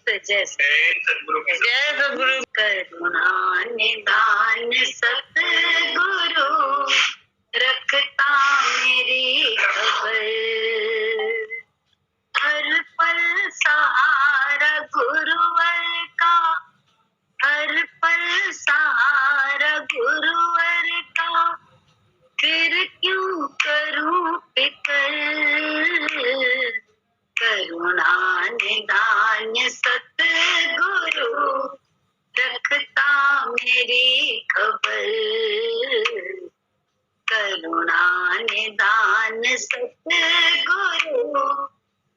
जय सतगुरु। करुणा निदान सतगुरु रखता मेरी खबर, हर पल सहारा गुरुवर का, हर पल सहारा गुरुवर का, फिर क्यों करूं फिकर। करुणा निदान सतगुरु रखता मेरी खबर, करुणा निदान सतगुरु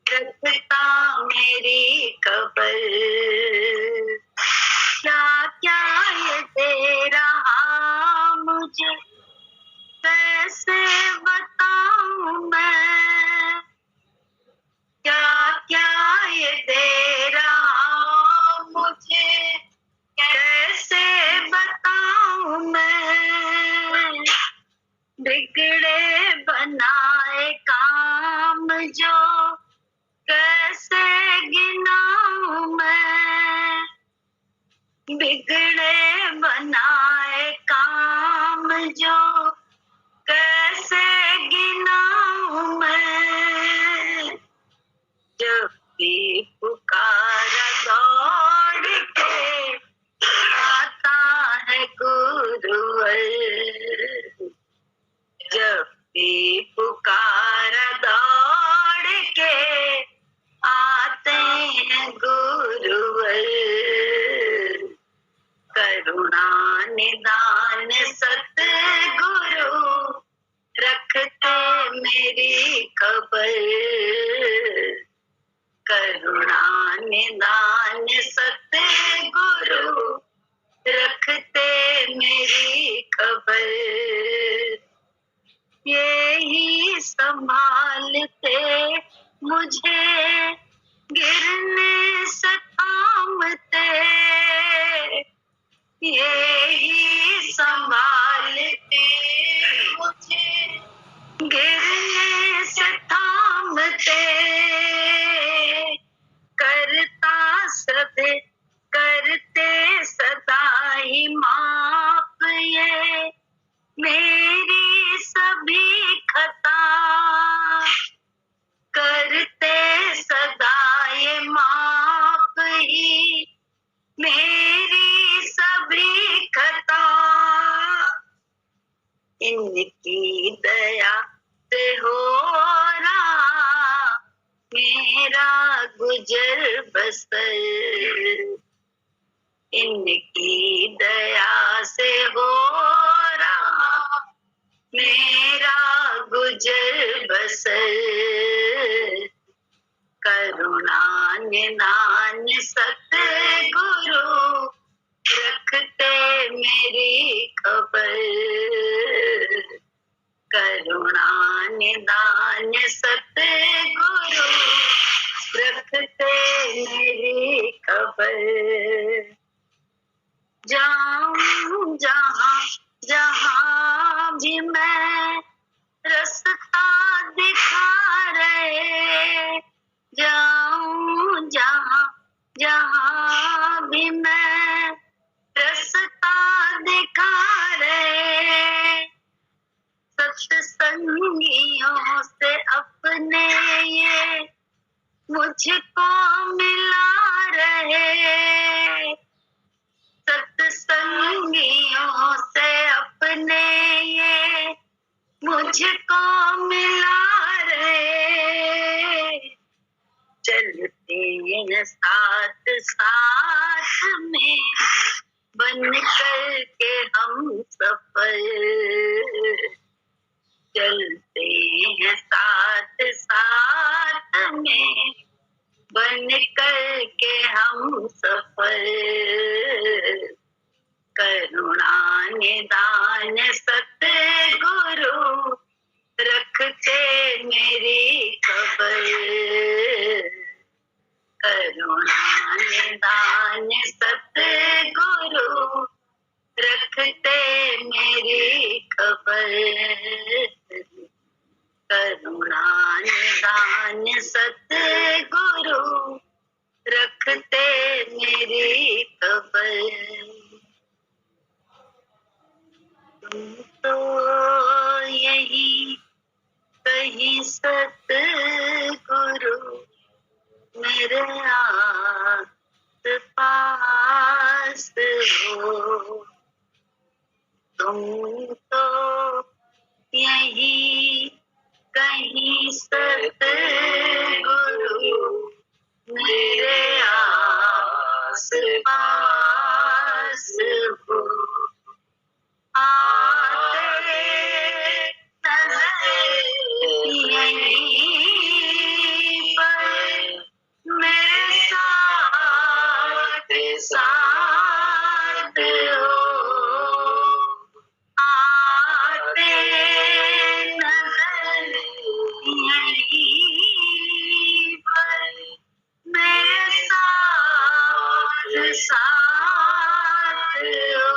रखता मेरी खबर। क्या क्या ये दे रहा मुझे, कैसे बताऊं मैं, क्या क्या ये दे रहा मुझे, कैसे बताऊं मैं। बिगड़े बनाए काम जो कैसे गिनाऊं मैं, बिगड़े बनाए काम जो कैसे गिनाऊं मैं। जब भी पुकारा दौड़ के आता है गुरुवर, जब भी पुकारा दौड़ के आते हैं गुरुवर। करुणा निदान सतगुरु रखते मेरी खबर, करुणा निदान सतगुरु रखते मेरी खबर। यही संभालते मुझे गिरने से थामते, यही संभालते मुझे गिरने से थामते। करते सदा ही माफ ये मेरी सभी खता, करते सदा ये माफ ही मेरी सभी खता। इनकी दया से हो रहा मेरा गुजर बसर, इनकी दया से हो रहा मेरा गुजर बसर। करुणा निदान सतगुरु रखते मेरी खबर, करुणा निदान सतगुरु रखते मेरी खबर। जाऊं जहाँ जहाँ भी मैं रास्ता दिखा रहे, जाऊं जहाँ जहाँ भी मैं रास्ता दिखा रहे। सत्संगियों से अपने ये मुझको मिला रहे, सत्संगियों से अपने ये मुझको मिला रहे। चलते हैं साथ साथ में बन कर के हम सफर, चलते हैं साथ साथ में बन कर के हम सफर। करुणा निदान सतगुरु रखते मेरी खबर, करुणा निदान सतगुरु रखते मेरी खबर, करुणा निदान सतगुरु रखते मेरे आस पास हो। तुम तो यही कहीं सतगुरु मेरे आस पास हो। आते नजर यहीं पर मेरे साथ साथ हो। आते नजर यहीं पर मेरे साथ साथ हो।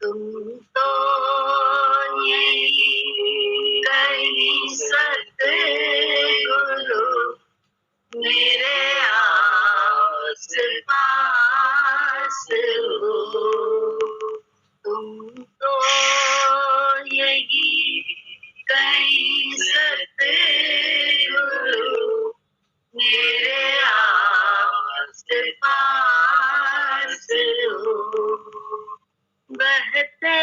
तुम तो यही कहीं सतगुरु मेरे आस पास हो। तुम तो यही कहीं सतगुरु मेरे आस पास हो। बहते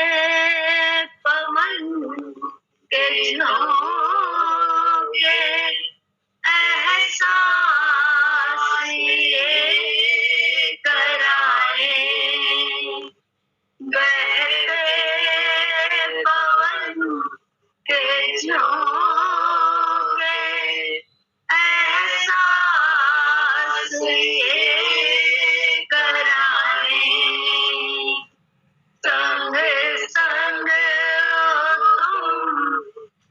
पवन के झोंके एहसास ये कराए। बहते पवन के झोंके एहसास ये कराए। संग संग तुम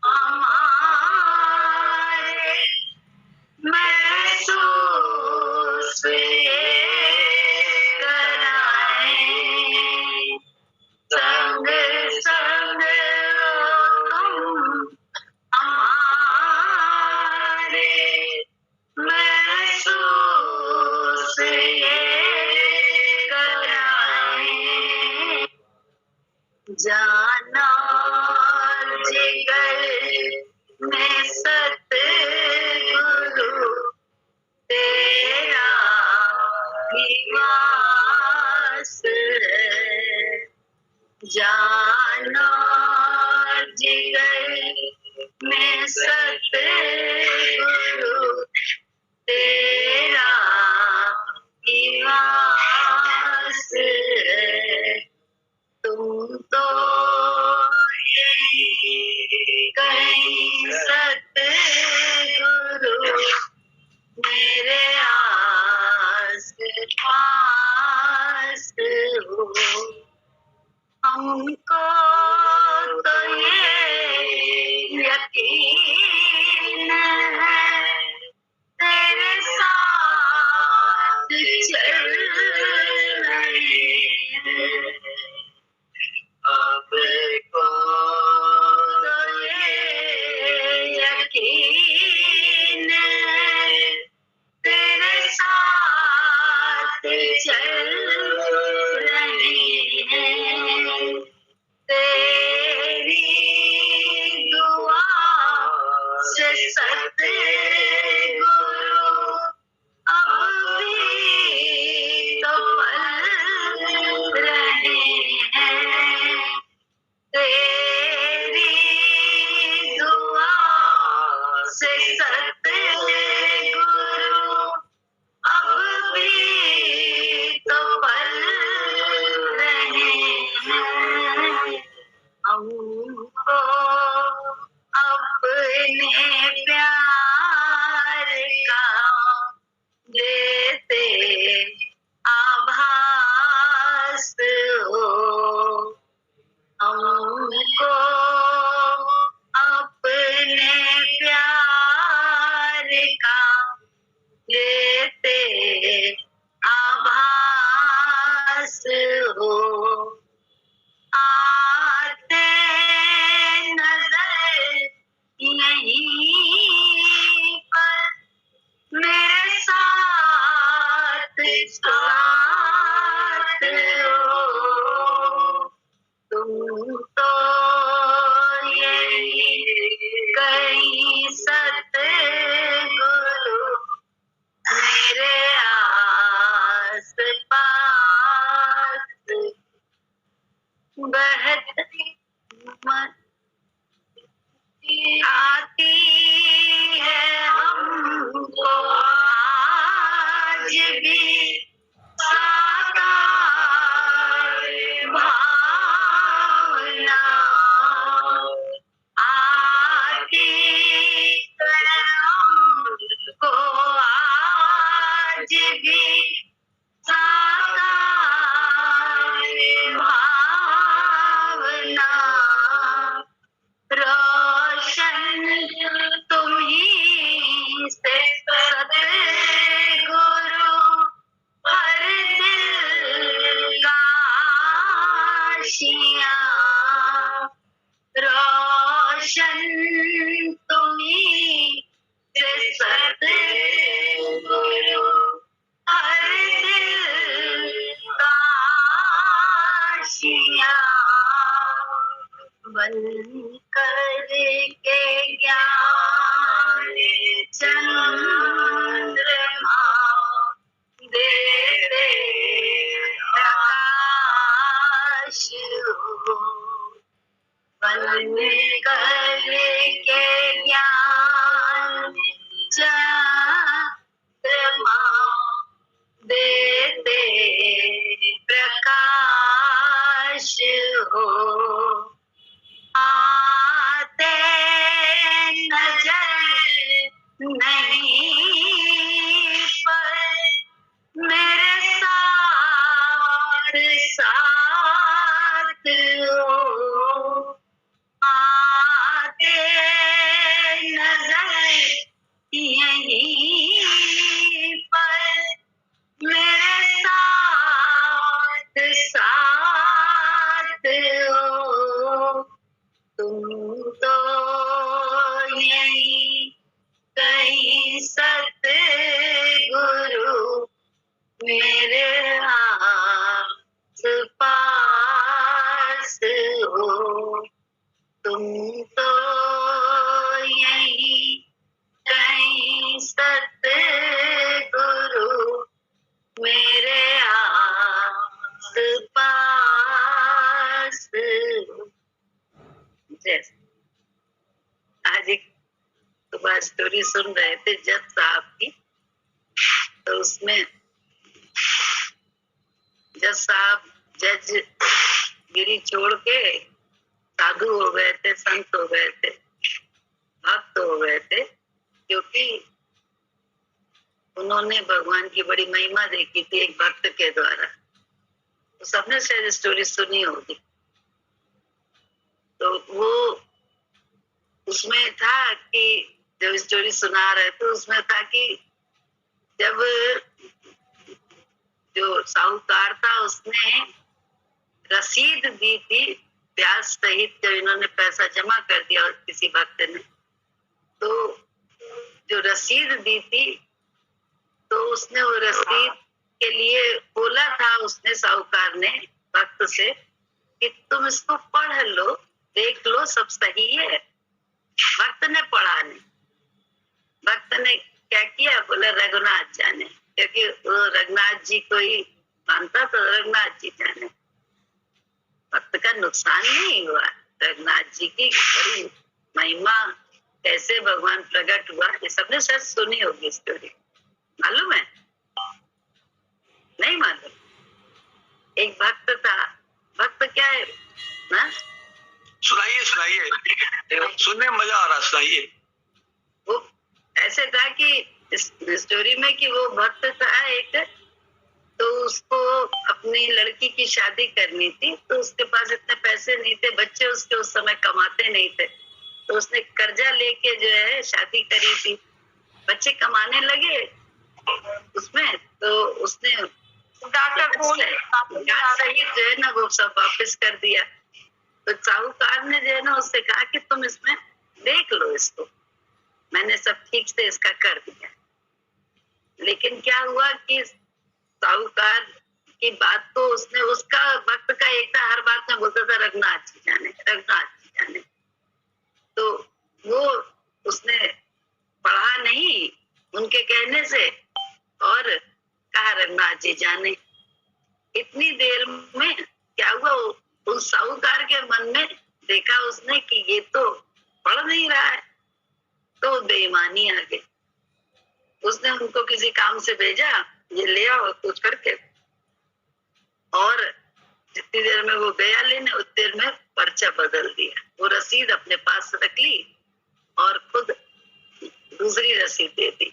हमारे महसूस ये कराए। संग संग तुम हमारे महसूस ये कराए। जाना जिगर में सतगुरु तेरा निवास है। जाना जिगर में सतगुरु तेरा निवास है। तुम तो कहीं सतगुरु मेरे आस पास हो। हमको तो ये यकीन है तेरे साथ चल रहे हैं। अब को तो ये यकीन है तेरे साथ चल रहे हैं। तेरी दुआ से सतगुरु अब भी तो पल रहे हैं। तेरी दुआ से सतगुरु अब भी तो पल रहे हैं। हमको अपने प्यार का देते आभास हो। हमको अपने प्यार का देते आभास हो। आते नजर यहीं पर मेरे साथ साथ हो। तुम तो यही कहीं सतगुरु भी साकार भावना, रोशन तुम ही से सतगुरु, हर दिल का आशियाँ, रोशन तुम ही से सतगुरु, हर दिल का आशियाँ, बन करके ज्ञान चंद्रमा, देते प्रकाश हो, बन करके ज्ञान चंद्रमा, देते प्रकाश हो, आते नजर नहीं पर मेरे साथ साथ हो, आते नजर यहीं पर मेरे साथ साथ हो, तुम तो यहीं कहीं सतगुरु, मेरे आस पास हो, तुम तो यहीं कहीं सतगुरु, मेरे आस पास हो। जैसे आज एक सुबह स्टोरी सुन रहे थे जज साहब की, तो उसमें जज साहब जज गिरी छोड़ के साधु हो गए थे, संत हो गए थे, भक्त हो गए थे, क्योंकि उन्होंने भगवान की बड़ी महिमा देखी थी एक भक्त के द्वारा। तो सबने शायद स्टोरी सुनी होगी। तो वो उसमें था कि जब स्टोरी सुना रहे थे उसमें था कि जब जो साहूकार था उसने रसीद दी थी ब्याज सहित, जब इन्होंने पैसा जमा कर दिया और किसी भक्त ने, तो जो रसीद दी थी तो उसने वो रसीद के लिए बोला था, उसने साहूकार ने भक्त से कि तुम इसको पढ़ लो, देख लो, सब सही है। भक्त ने पढ़ा नहीं, भक्त ने क्या किया, बोला रघुनाथ जाने, क्योंकि वो रघुनाथ जी को ही मानता, तो रघुनाथ जी जाने। भक्त का नुकसान नहीं हुआ, रघुनाथ जी की बड़ी महिमा कैसे भगवान प्रकट हुआ, ये सबने शायद सुनी होगी स्टोरी। मालूम है? नहीं मालूम? एक भक्त था, भक्त क्या है ना, सुनाइए सुनाइए, सुनने में मजा आ रहा, सुनाइए। वो ऐसे था कि इस स्टोरी में कि वो भक्त था एक, तो उसको अपनी लड़की की शादी करनी थी, तो उसके पास इतने पैसे नहीं थे, बच्चे उसके उस समय कमाते नहीं थे, तो उसने कर्जा लेके जो है शादी करी थी। बच्चे कमाने लगे उसमें, तो उसने सही जो है ना वो सब वापस कर दिया। तो साहूकार ने जो है ना उससे कहा कि तुम इसमें देख लो इसको, मैंने सब ठीक से इसका कर दिया। लेकिन क्या हुआ कि साहूकार की बात तो उसने, उसका भक्त का एक था, हर बात में बोलता था रघुनाथ जी जाने, रघुनाथ जी जाने। तो वो उसने पढ़ा नहीं उनके कहने से और कहा रघुनाथ जी जाने। इतनी देर में क्या हुआ, उस साहूकार के मन में देखा उसने कि ये तो पढ़ नहीं रहा है, तो बेईमानी आ गई। उसने उनको किसी काम से भेजा, ये ले आओ कुछ करके, और जितनी देर में वो गया लेने, उतनी देर में पर्चा बदल दिया। वो रसीद अपने पास रख ली और खुद दूसरी रसीद दे दी।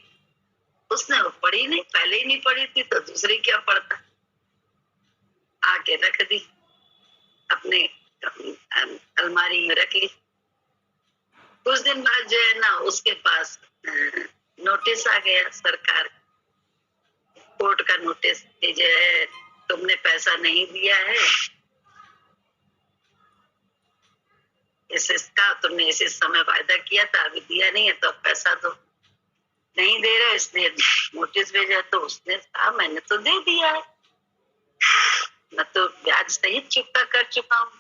उसने वो पढ़ी नहीं, पहले ही नहीं पढ़ी थी तो दूसरी क्या पढ़ता, आके रख दी, अपने अलमारी में रख ली। कुछ दिन बाद जो है ना उसके पास नोटिस आ गया सरकार, कोर्ट का नोटिस कि जो है तुमने पैसा नहीं दिया है, इसका तुमने इस समय वायदा किया था, अभी दिया नहीं है तो अब पैसा दो, नहीं दे रहे इसलिए नोटिस भेजा। तो उसने कहा मैंने तो दे दिया है, मैं तो ब्याज सहित चुकता कर चुका हूँ,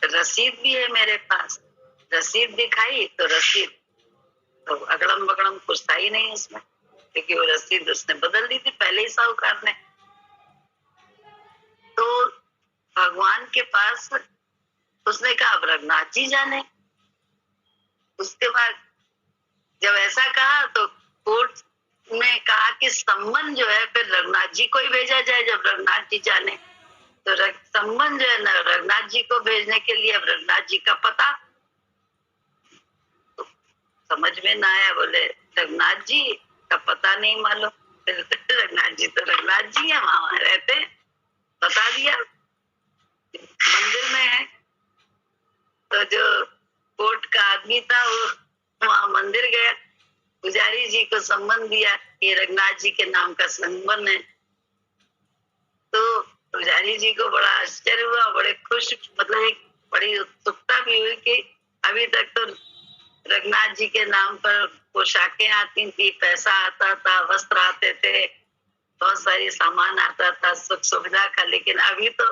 रसीद भी है मेरे पास। रसीद दिखाई तो रसीद तो अगड़म बगड़म कुछ था ही नहीं उसमें, क्योंकि वो रसीद उसने बदल दी थी पहले ही साहूकार ने। तो भगवान के पास उसने कहा अब रघुनाथ जी जाने। उसके बाद जब ऐसा कहा तो कोर्ट ने कहा कि सम्मन जो है फिर रघुनाथ जी को ही भेजा जाए, जब रघुनाथ जी जाने तो सम्मन जो है ना रघुनाथ जी को भेजने के लिए। अब रघुनाथ जी का पता तो समझ में ना आया, बोले रघुनाथ जी का पता नहीं मालूम। रघुनाथ जी तो रघुनाथ जी है, वहां रहते, बता दिया मंदिर में है। तो जो कोर्ट का आदमी था वो वहां मंदिर गया, पुजारी जी को सम्मन दिया कि रघुनाथ जी के नाम का सम्मन है। तो पुजारी जी को बड़ा आश्चर्य हुआ, बड़े खुश, मतलब एक बड़ी उत्सुकता भी हुई कि अभी तक तो रघुनाथ जी के नाम पर पोशाकें आती थी, पैसा आता था, वस्त्र आते थे, बहुत सारी सामान आता था, सुख सुविधा का, लेकिन अभी तो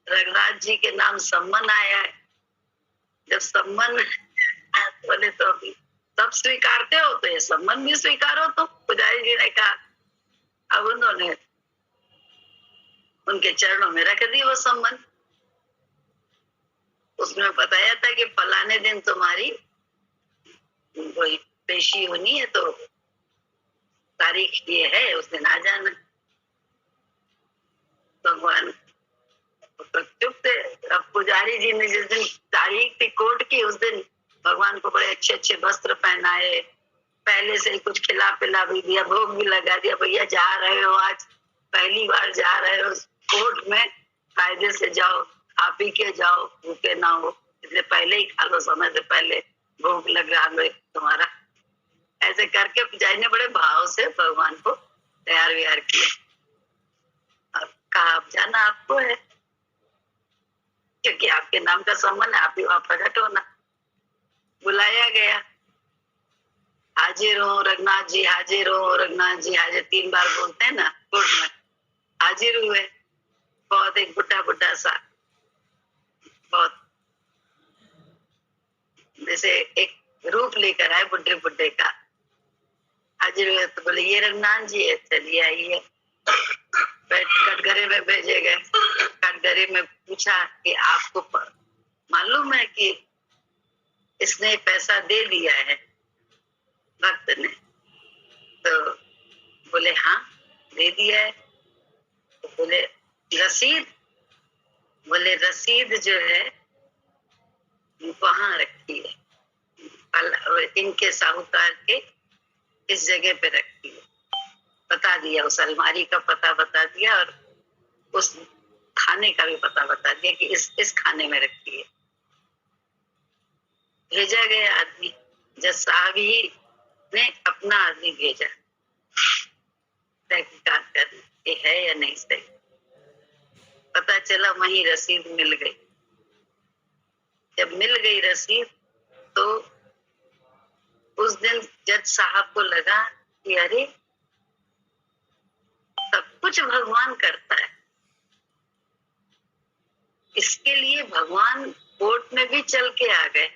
रघुनाथ जी के नाम सम्मन आया है। जब सम्मन बोले तो अभी सब स्वीकारते हो तो ये सम्मन भी स्वीकारो। तो पुजारी जी ने कहा, अब उन्होंने उनके चरणों में रख दी वो सम्मन। उसमें बताया था कि फलाने दिन तुम्हारी कोई पेशी होनी है तो तारीख ये है, उस दिन आ जाना। भगवान तो चुप थे। अब पुजारी जी ने जिस दिन तारीख थी कोर्ट की, उस दिन भगवान को बड़े अच्छे अच्छे वस्त्र पहनाए, पहले से ही कुछ खिला पिला भी दिया, भोग भी लगा दिया, भैया जा रहे हो, आज पहली बार जा रहे हो कोर्ट में, कायदे से जाओ, खा पी के जाओ, भूखे ना हो, इसलिए पहले ही खा लो, समय से पहले भोग लगा लो तुम्हारा। ऐसे करके पुजारी ने बड़े भाव से भगवान को तैयार व्यार किया। कहा आप जाना आपको है, क्योंकि आपके नाम का सम्मान है, आप ही वहां प्रकट होना। बुलाया गया, हाजिर हो रघुनाथ जी, हाजिर हो रघुनाथ जी, हाजिर 3 बार बोलते हैं ना कोर्ट में। हाजिर हुए, बहुत एक बुढ़ा बुढ़ा सा, बहुत जैसे एक रूप लेकर आए बुढ़े बुढ़े का। हाजिर हुए तो बोले ये रघुनाथ जी है, चलिए आइए। कटघरे में भेजे गए, कटघरे में पूछा कि आपको मालूम है कि इसने पैसा दे दिया है भक्त ने? तो बोले हाँ दे दिया है। तो बोले रसीद? बोले रसीद जो है वहां रखी है, इनके साहूकार के इस जगह पे रखी है। बता दिया, उस अलमारी का पता बता दिया और उस खाने का भी पता बता दिया कि इस खाने में रखी है। भेजा गया आदमी, जज साहब ही ने अपना आदमी भेजा तहकीकात करने कि है या नहीं सही। पता चला वहीं रसीद मिल गई। जब मिल गई रसीद तो उस दिन जज साहब को लगा कि अरे सब कुछ भगवान करता है, इसके लिए भगवान कोर्ट में भी चल के आ गए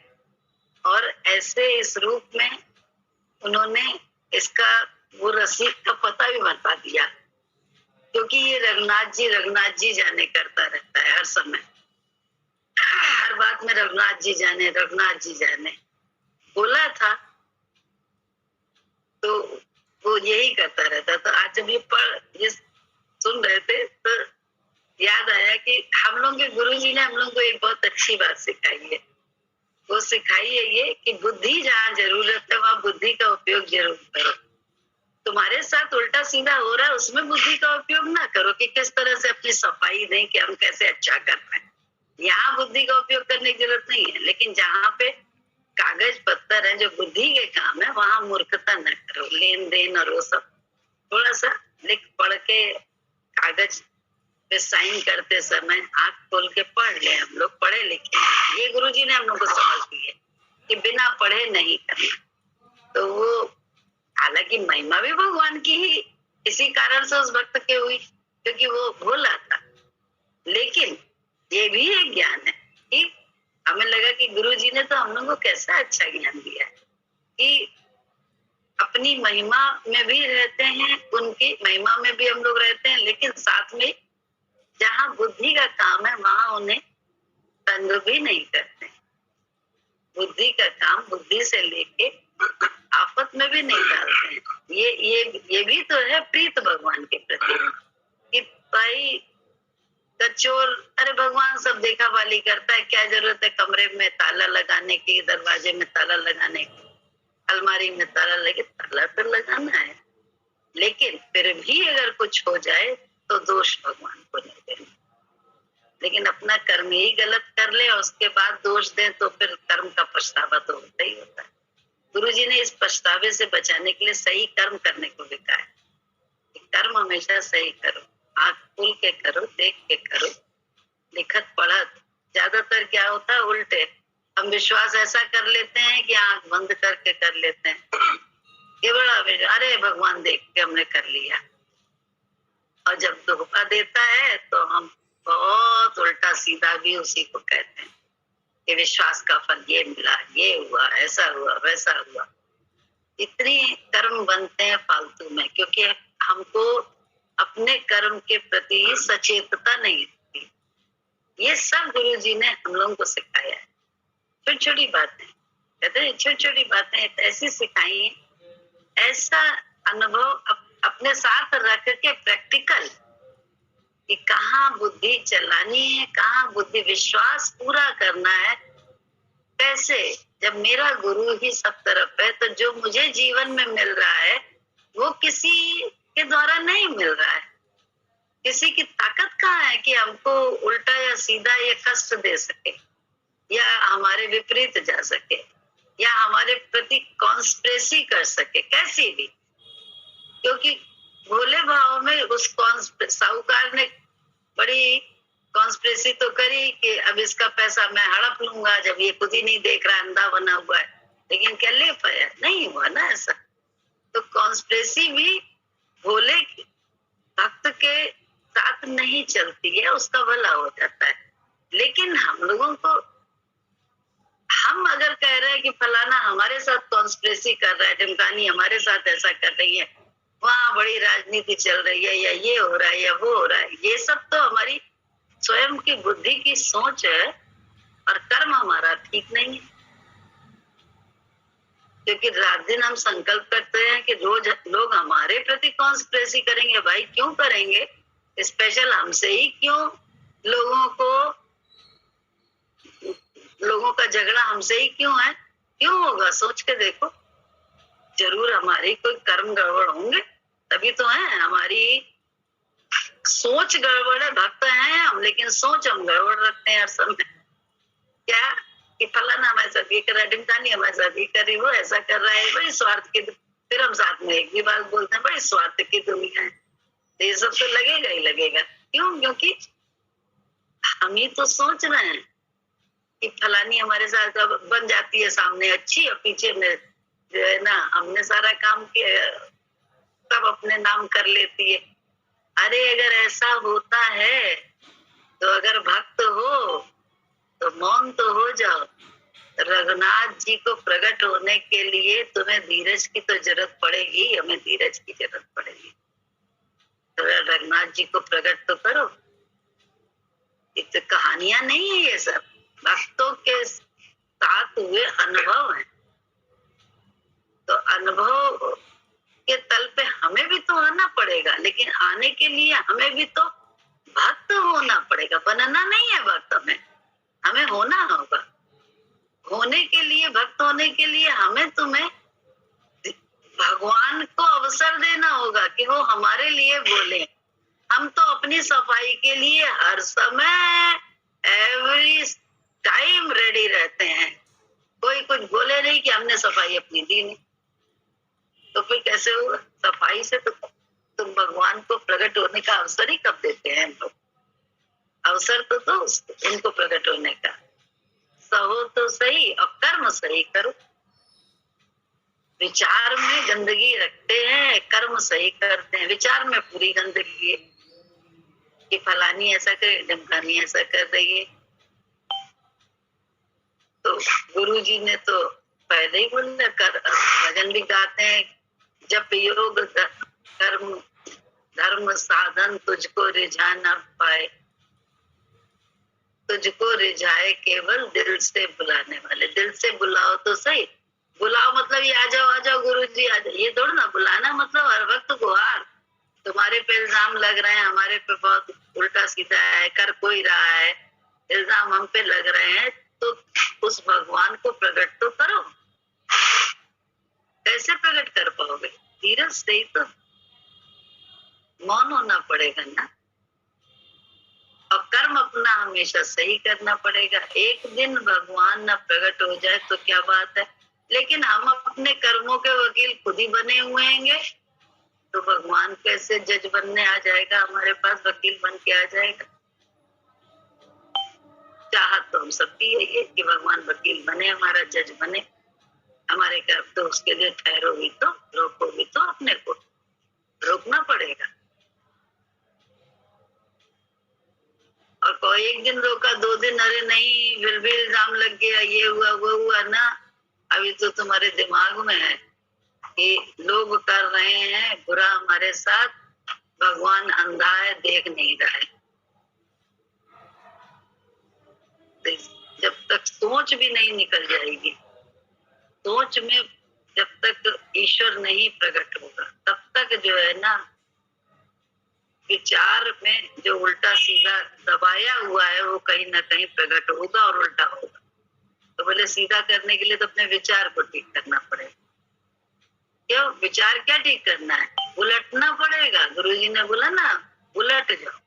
और ऐसे इस रूप में उन्होंने इसका वो रसीद का पता भी बता दिया, क्योंकि ये रघुनाथ जी जाने करता रहता है हर समय, हर बात में रघुनाथ जी जाने बोला था। तो वो यही करता रहता। तो आज जब ये सुन रहे थे तो याद आया कि हम लोग के गुरुजी ने हम लोग को एक बहुत अच्छी बात सिखाई है। वो सिखाई है ये कि बुद्धि जहाँ जरूरत है वहां बुद्धि का उपयोग जरूर करो। तुम्हारे साथ उल्टा सीधा हो रहा है, उसमें बुद्धि का उपयोग ना करो कि किस तरह से अपनी सफाई दें कि हम कैसे अच्छा कर पाए। यहाँ बुद्धि का उपयोग करने की जरूरत नहीं है, लेकिन जहाँ पे कागज पत्थर है जो बुद्धि के काम है, वहां मूर्खता न करो। लेन देन और वो सब थोड़ा सा लिख पढ़ के कागज पे साइन करते समय आंख खोल के पढ़ ले। हम लोग पढ़े लिखे, ये गुरुजी ने हम लोग को समझ दिए कि बिना पढ़े नहीं करना। तो वो हालांकि महिमा भी भगवान की ही इसी कारण से उस भक्त के हुई, क्योंकि वो भोला था। लेकिन ये भी एक ज्ञान है कि हमें लगा कि गुरुजी ने तो हम लोग को कैसा अच्छा ज्ञान दिया है कि अपनी महिमा में भी रहते हैं, उनकी महिमा में भी हम लोग रहते हैं, लेकिन साथ में जहाँ बुद्धि का काम है वहां उन्हें तंग भी नहीं करते। बुद्धि का काम बुद्धि से लेके आफत में भी नहीं डालते हैं। ये भी तो है प्रीत भगवान के प्रति कि भाई कचोर, अरे भगवान सब देखा वाली करता है, क्या जरूरत है कमरे में ताला लगाने की, दरवाजे में ताला लगाने की, अलमारी में ताला लगे, ताला तो लगाना है। लेकिन फिर भी अगर कुछ हो जाए तो दोष भगवान को नहीं देना। लेकिन अपना कर्म ही गलत कर ले और उसके बाद दोष दें तो फिर कर्म का पछतावा तो होता ही होता है। गुरुजी ने इस पछतावे से बचाने के लिए सही कर्म करने को भी कहा है। कर्म हमेशा सही करो, आंख खुल के करो, देख के करो, लिखत पढ़त। ज्यादातर क्या होता है उल्टे, हम विश्वास ऐसा कर लेते हैं कि आंख बंद करके कर लेते हैं ये बड़ा, अरे भगवान देख के हमने कर लिया। और जब धोखा देता है तो हम बहुत उल्टा सीधा भी उसी को कहते हैं कि विश्वास का फल ये मिला, ये हुआ, ऐसा हुआ, वैसा हुआ। इतनी कर्म बनते हैं फालतू में, क्योंकि हमको अपने कर्म के प्रति सचेतता नहीं थी। ये सब गुरुजी ने हम लोगों को सिखाया है। छोटी छोटी बातें, कहते हैं छोटी छोटी बातें ऐसी सिखाई है, ऐसा अनुभव अपने साथ रख के प्रैक्टिकल कि कहाँ बुद्धि चलानी है, कहाँ बुद्धि विश्वास पूरा करना है, कैसे। जब मेरा गुरु ही सब तरफ है तो जो मुझे जीवन में मिल रहा है वो किसी के द्वारा नहीं मिल रहा है। किसी की ताकत कहाँ है कि हमको उल्टा या सीधा ये कष्ट दे सके या हमारे विपरीत जा सके या हमारे प्रति कॉन्स्पिरेसी कर सके, कैसी भी। क्योंकि भोले भाव में उस साहूकार ने बड़ी कॉन्स्पिरेसी तो करी कि अब इसका पैसा मैं हड़प लूंगा, जब ये खुद ही नहीं देख रहा, अंधा बना हुआ है। लेकिन क्या ले पाया? नहीं हुआ ना ऐसा। तो कॉन्स्पिरेसी भी भोले भक्त के साथ नहीं चलती है, उसका भला हो जाता है। लेकिन हम लोगों को, हम अगर कह रहे हैं कि फलाना हमारे साथ कॉन्स्पिरेसी कर रहा है, ढिमकानी हमारे साथ ऐसा कर रही है, वहां बड़ी राजनीति चल रही है, या ये हो रहा है या वो हो रहा है, ये सब तो हमारी स्वयं की बुद्धि की सोच है और कर्म हमारा ठीक नहीं है। क्योंकि रात दिन हम संकल्प करते हैं कि रोज लोग हमारे प्रति कॉन्स्पिरेसी करेंगे। भाई क्यों करेंगे? स्पेशल हमसे ही क्यों? लोगों का झगड़ा हमसे ही क्यों है? क्यों होगा? सोच के देखो। जरूर हमारी कोई कर्म गड़बड़ होंगे, तभी तो है। हमारी सोच गड़बड़ है, भक्त हैं हम, लेकिन सोच हम गड़बड़ रखते हैं हर समय। क्या कि फलाना हमारे साथ ये कर रहा है, ढिमकानी हमारे साथ ये कर रही, वो ऐसा कर रहा है, बड़ी स्वार्थ की। फिर हम साथ में एक भी बात बोलते हैं, बड़ी स्वार्थ की दुनिया है। तो ये सब तो लगेगा ही लगेगा। क्यों? क्योंकि हम ही तो सोच रहे हैं कि फलानी हमारे साथ बन जाती है सामने अच्छी, और पीछे में जो है ना हमने सारा काम किया सब अपने नाम कर लेती है। अरे अगर ऐसा होता है तो अगर भक्त हो तो मौन तो हो जाओ। रघुनाथ जी को प्रकट होने के लिए तुम्हें धीरज की तो जरूरत पड़ेगी, हमें धीरज की जरूरत पड़ेगी। तो रघुनाथ जी को प्रकट तो करो। ये तो कहानियां नहीं है, ये सब भक्तों के साथ हुए अनुभव है। तो अनुभव के तल पे हमें भी तो आना पड़ेगा, लेकिन आने के लिए हमें भी तो भक्त होना पड़ेगा। बनना नहीं है भक्त, हमें होना होगा। होने के लिए, भक्त होने के लिए हमें तुम्हें भगवान को अवसर देना कि वो हमारे लिए बोले। हम तो अपनी सफाई के लिए हर समय एवरी टाइम रेडी रहते हैं। कोई कुछ बोले नहीं कि हमने सफाई अपनी दी नहीं, तो फिर कैसे होगा? सफाई से तो तुम भगवान को प्रकट होने का अवसर ही कब देते हैं हम लोग? अवसर तो दो उनको प्रकट होने का। सहो तो सही और कर्म सही करो। विचार में गंदगी रखते हैं, कर्म सही करते हैं। विचार में पूरी गंदगी है कि फलानी ऐसा करे, ढमकानी ऐसा कर रही है। तो गुरु जी ने तो पहले ही बोला, कर भजन भी गाते हैं, जब योग कर्म धर्म साधन तुझको रिझा न पाए, तुझको रिझाए केवल दिल से बुलाने वाले। दिल से बुलाओ तो सही, बुलाओ मतलब ये आ जाओ गुरु जी आ जाओ, ये थोड़ा ना बुलाना मतलब हर वक्त गुहार। तुम्हारे पे इल्जाम लग रहे हैं, हमारे पे बहुत उल्टा सीधा है, कर कोई रहा है, इल्जाम हम पे लग रहे हैं, तो उस भगवान को प्रकट तो करो। कैसे प्रकट कर पाओगे? धीरज से ही तो मौन होना पड़ेगा ना, और कर्म अपना हमेशा सही करना पड़ेगा। एक दिन भगवान ना प्रकट हो जाए तो क्या बात है, लेकिन हम अपने कर्मों के वकील खुद ही बने हुए हैं, तो भगवान कैसे जज बनने आ जाएगा हमारे पास, वकील बन के आ जाएगा? चाहत तो हम सबकी है ये कि भगवान वकील बने, हमारा जज बने। हमारे कर्म तो उसके लिए ठहरो भी तो, रोको भी तो, अपने को रोकना पड़ेगा। और कोई एक दिन रोका, 2 दिन अरे नहीं फिर भी इल्जाम लग गया, ये हुआ वो हुआ ना। अभी तो तुम्हारे दिमाग में है कि लोग कर रहे हैं बुरा हमारे साथ, भगवान अंधा है, देख नहीं रहा है। जब तक सोच भी नहीं निकल जाएगी, सोच में जब तक ईश्वर नहीं प्रकट होगा, तब तक जो है ना, विचार में जो उल्टा सीधा दबाया हुआ है वो कहीं ना कहीं प्रकट होगा और उल्टा होगा। तो बोले सीधा करने के लिए तो अपने विचार को ठीक करना पड़ेगा। क्यों? विचार क्या ठीक करना है? उलटना पड़ेगा। गुरुजी ने बोला ना, उलट जाओ।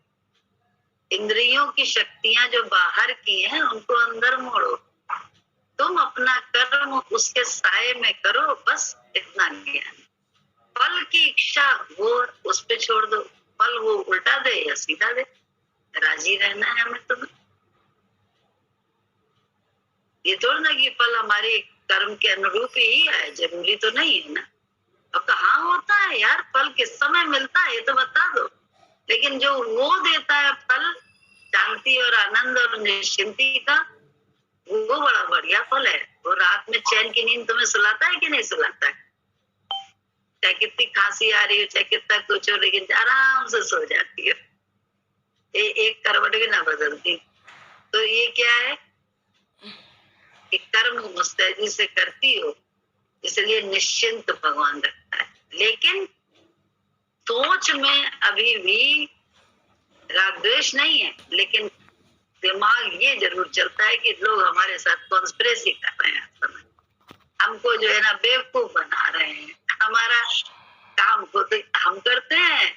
इंद्रियों की शक्तियां जो बाहर की हैं उनको अंदर मोड़ो। तुम अपना कर्म उसके साये में करो, बस इतना ज्ञान। फल की इच्छा वो उस पे छोड़ दो, फल वो उल्टा दे या सीधा दे, राजी रहना है हमें। तुम्हें ये थोड़ा ना कि फल हमारे कर्म के अनुरूप ही आए, जरूरी तो नहीं है ना। और कहाँ होता है यार फल, किस समय मिलता है ये तो बता दो। लेकिन जो वो देता है फल, शांति और आनंद और निश्चिंती का, वो बड़ा बढ़िया फल है। वो रात में चैन की नींद तुम्हें सुलाता है कि नहीं सुलाता है? चाहे कितनी खांसी आ रही हो, चाहे कितना कुछ हो, लेकिन आराम से सो जाती है, एक करवट भी ना बदलती। तो ये क्या है कि कर्म मुस्तैदी से करती हो, इसलिए निश्चिंत भगवान रखता है। लेकिन सोच में अभी भी राग द्वेष नहीं है, लेकिन दिमाग ये जरूर चलता है कि लोग हमारे साथ कॉन्स्पिरेसी कर रहे हैं, हमको जो है ना बेवकूफ बना रहे हैं। हमारा काम को तो हम करते हैं,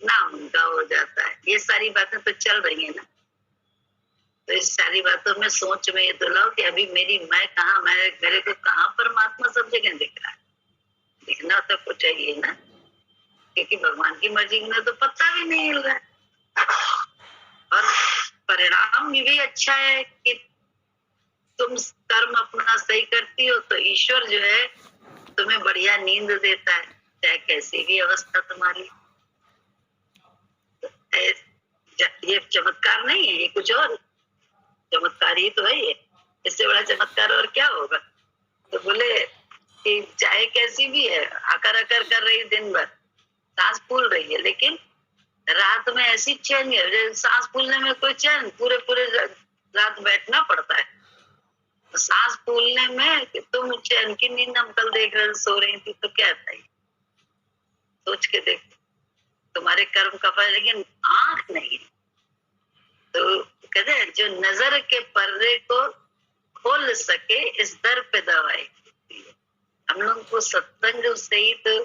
नाम उनका हो जाता है। ये सारी बातें तो चल रही है ना। तो इस सारी बातों में सोच में ये तो लाओ कि अभी मैं कहाँ, मेरे को कहाँ परमात्मा सब जगह दिख रहा है। दिखना तो कुछ चाहिए ना, क्योंकि भगवान की मर्जी में तो पता भी नहीं हिल रहा है। और परिणाम भी अच्छा है कि तुम कर्म अपना सही करती हो तो ईश्वर जो है तुम्हें बढ़िया नींद देता है, चाहे कैसी भी अवस्था तुम्हारी। ये चमत्कार नहीं है, ये कुछ और चमत्कार ही तो है ये। इससे बड़ा चमत्कार और क्या होगा? तो बोले कि चाहे कैसी भी है, आकर आकर कर रही दिन भर, सांस फूल रही है, लेकिन रात में ऐसी चैन है, सांस फूलने में कोई चैन, पूरे पूरे रात बैठना पड़ता है। सांस फूलने में तुम चैन की नींद हम कल देख रहे सो रही थी, तो क्या था? सोच के देख, तुम्हारे कर्म का फल, लेकिन आंख नहीं। तो कहते हैं जो नजर के पर्दे को खोल सके, इस दर पे दवाई। हम लोग को सत्संग से ही तो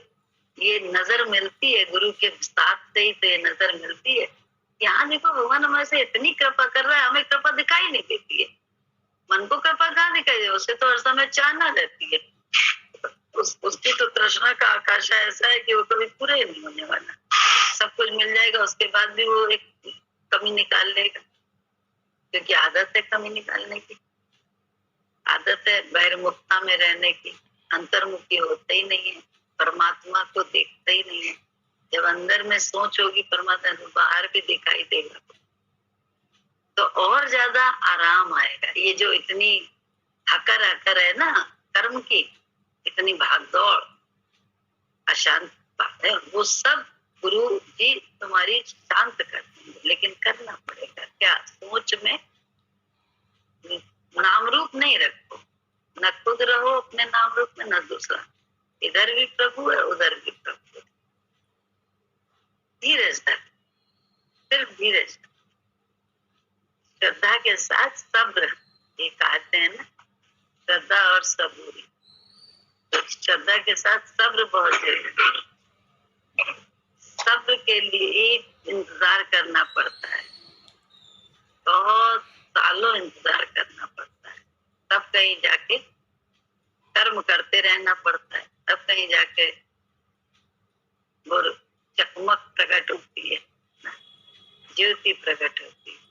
ये नजर मिलती है गुरु के साथ से ही, तो ये नजर मिलती है। यहाँ देखो भगवान हमारे से इतनी कृपा कर रहा है, हमें कृपा दिखाई नहीं देती है। मन को कृपा कहाँ दिखाई दे, उसे तो हर समय चाहना रहती है। उसकी तो तृष्णा का आकाश ऐसा है कि वो कभी पूरा ही नहीं होने वाला। सब कुछ मिल जाएगा, उसके बाद भी वो एक कमी निकाल लेगा, क्योंकि आदत है कमी निकालने की, आदत है बहिर्मुखता में रहने की, अंतर्मुखी होते ही नहीं है, परमात्मा को देखते ही नहीं है। जब अंदर में सोच होगी परमात्मा तो बाहर भी दिखाई देगा, तो और ज्यादा आराम आएगा। ये जो इतनी हकर हकर है ना कर्म की, इतनी भागदौड़ अशांत बात है, वो सब गुरु जी तुम्हारी शांत कर देंगे, लेकिन करना पड़ेगा क्या? सोच में नाम रूप नहीं रखो, न खुद रहो अपने नाम रूप में, न दूसरा। इधर भी प्रभु है, उधर भी प्रभु है। धीरे से, सिर्फ धीरे से, श्रद्धा के साथ सब्र, ये कहते हैं ना, श्रद्धा और सबूरी। तो श्रद्धा के साथ सब्र बहुत जरूरी है। सब्र के लिए इंतजार करना पड़ता है, बहुत सालों इंतजार करना पड़ता है, तब कहीं जाके कर्म करते रहना पड़ता है, तब कहीं जाके वो चकमक प्रकट होती है, ज्योति प्रकट होती है।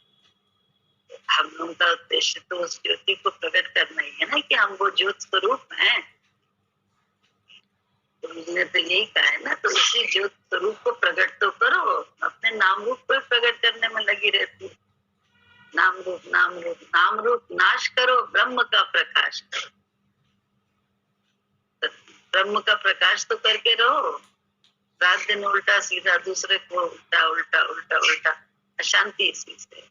हम लोगों का उद्देश्य तो उस ज्योति को प्रकट करना ही है ना, कि हम वो ज्योत स्वरूप हैं। तो उसने तो यही कहा है ना, तो उसी ज्योत स्वरूप को प्रकट तो करो। अपने नाम रूप को प्रकट करने में लगी रहती है। नाम रूप नाम रूप नाम रूप नाश करो, ब्रह्म का प्रकाश करो। तो ब्रह्म का प्रकाश तो करके रहो, रात दिन उल्टा सीधा, दूसरे को उल्टा उल्टा उल्टा उल्टा, अशांति इसी से।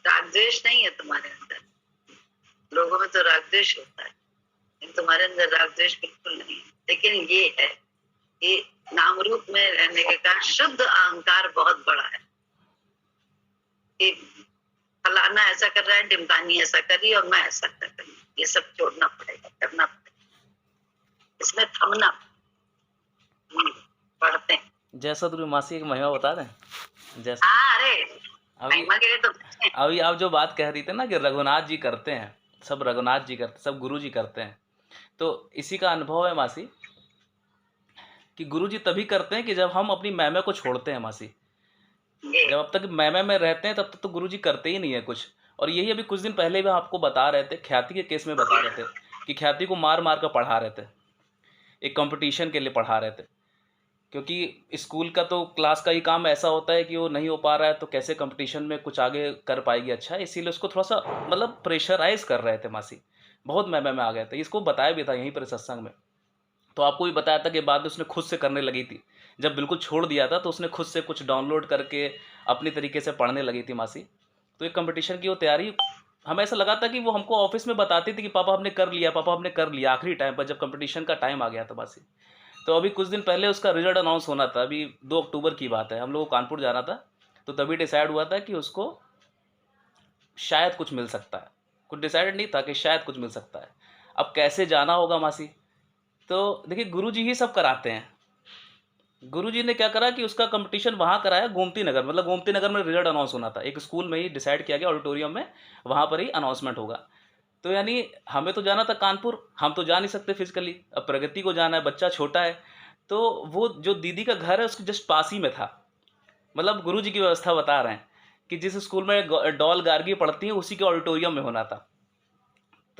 राग द्वेष नहीं है तुम्हारे अंदर, लोगों में तो राग द्वेष होता है, लेकिन तुम्हारे अंदर राग द्वेष बिल्कुल नहीं है। लेकिन ये है, ये नाम रूप में रहने के कारण शुद्ध अहंकार बहुत बड़ा है कि फलाना ऐसा कर रहा है, ढिमकानी ऐसा कर रही है और मैं ऐसा कर रही हूँ। ये सब छोड़ना पड़ेगा, करना पड़ेगा, इसमें थमना पड़ते हैं। जैसा तुम्हें मासी एक महिमा बता दें, जैसा हाँ, अरे महिमा के लिए तो अभी आप जो बात कह रही थे ना कि रघुनाथ जी करते हैं, सब रघुनाथ जी करते, सब गुरु जी करते हैं, तो इसी का अनुभव है मासी कि गुरु जी तभी करते हैं कि जब हम अपनी मैमे को छोड़ते हैं मासी। जब अब तक मैमे में रहते हैं तब तक तो गुरु जी करते ही नहीं है कुछ। और यही अभी कुछ दिन पहले भी आपको बता रहे थे, ख्याति के केस में बता रहे थे कि ख्याति को मार मार कर पढ़ा रहे थे, एक कंपटीशन के लिए पढ़ा रहे थे, क्योंकि स्कूल का तो क्लास का ही काम ऐसा होता है कि वो नहीं हो पा रहा है तो कैसे कंपटीशन में कुछ आगे कर पाएगी अच्छा, इसीलिए उसको थोड़ा सा मतलब प्रेशराइज कर रहे थे मासी। बहुत मैमे में आ गए थे, इसको बताया भी था यहीं पर सत्संग में, तो आपको भी बताया था कि बाद में उसने खुद से करने लगी थी। जब बिल्कुल छोड़ दिया था तो उसने खुद से कुछ डाउनलोड करके अपनी तरीके से पढ़ने लगी थी मासी। तो एक कंपटीशन की वो तैयारी, हमें ऐसा लगा था कि वो हमको ऑफिस में बताती थी कि पापा हमने कर लिया, पापा हमने कर लिया, आखिरी टाइम पर जब कंपटीशन का टाइम आ गया था मासी। तो अभी कुछ दिन पहले उसका रिजल्ट अनाउंस होना था, अभी 2 अक्टूबर की बात है, हम लोग को कानपुर जाना था, तो तभी डिसाइड हुआ था कि उसको शायद कुछ मिल सकता है, कुछ डिसाइडेड नहीं था कि शायद कुछ मिल सकता है। अब कैसे जाना होगा मासी, तो देखिए गुरुजी ही सब कराते हैं। गुरुजी ने क्या करा कि उसका कंपटीशन वहाँ कराया गोमती नगर, मतलब गोमती नगर में रिजल्ट अनाउंस होना था, एक स्कूल में ही डिसाइड किया गया, ऑडिटोरियम में, वहाँ पर ही अनाउंसमेंट होगा। तो यानी हमें तो जाना था कानपुर, हम तो जा नहीं सकते फिजिकली, अब प्रगति को जाना है, बच्चा छोटा है, तो वो जो दीदी का घर है उसके जस्ट पास ही में था। मतलब गुरुजी की व्यवस्था बता रहे हैं कि जिस स्कूल में डॉल गार्गी पढ़ती है उसी के ऑडिटोरियम में होना था।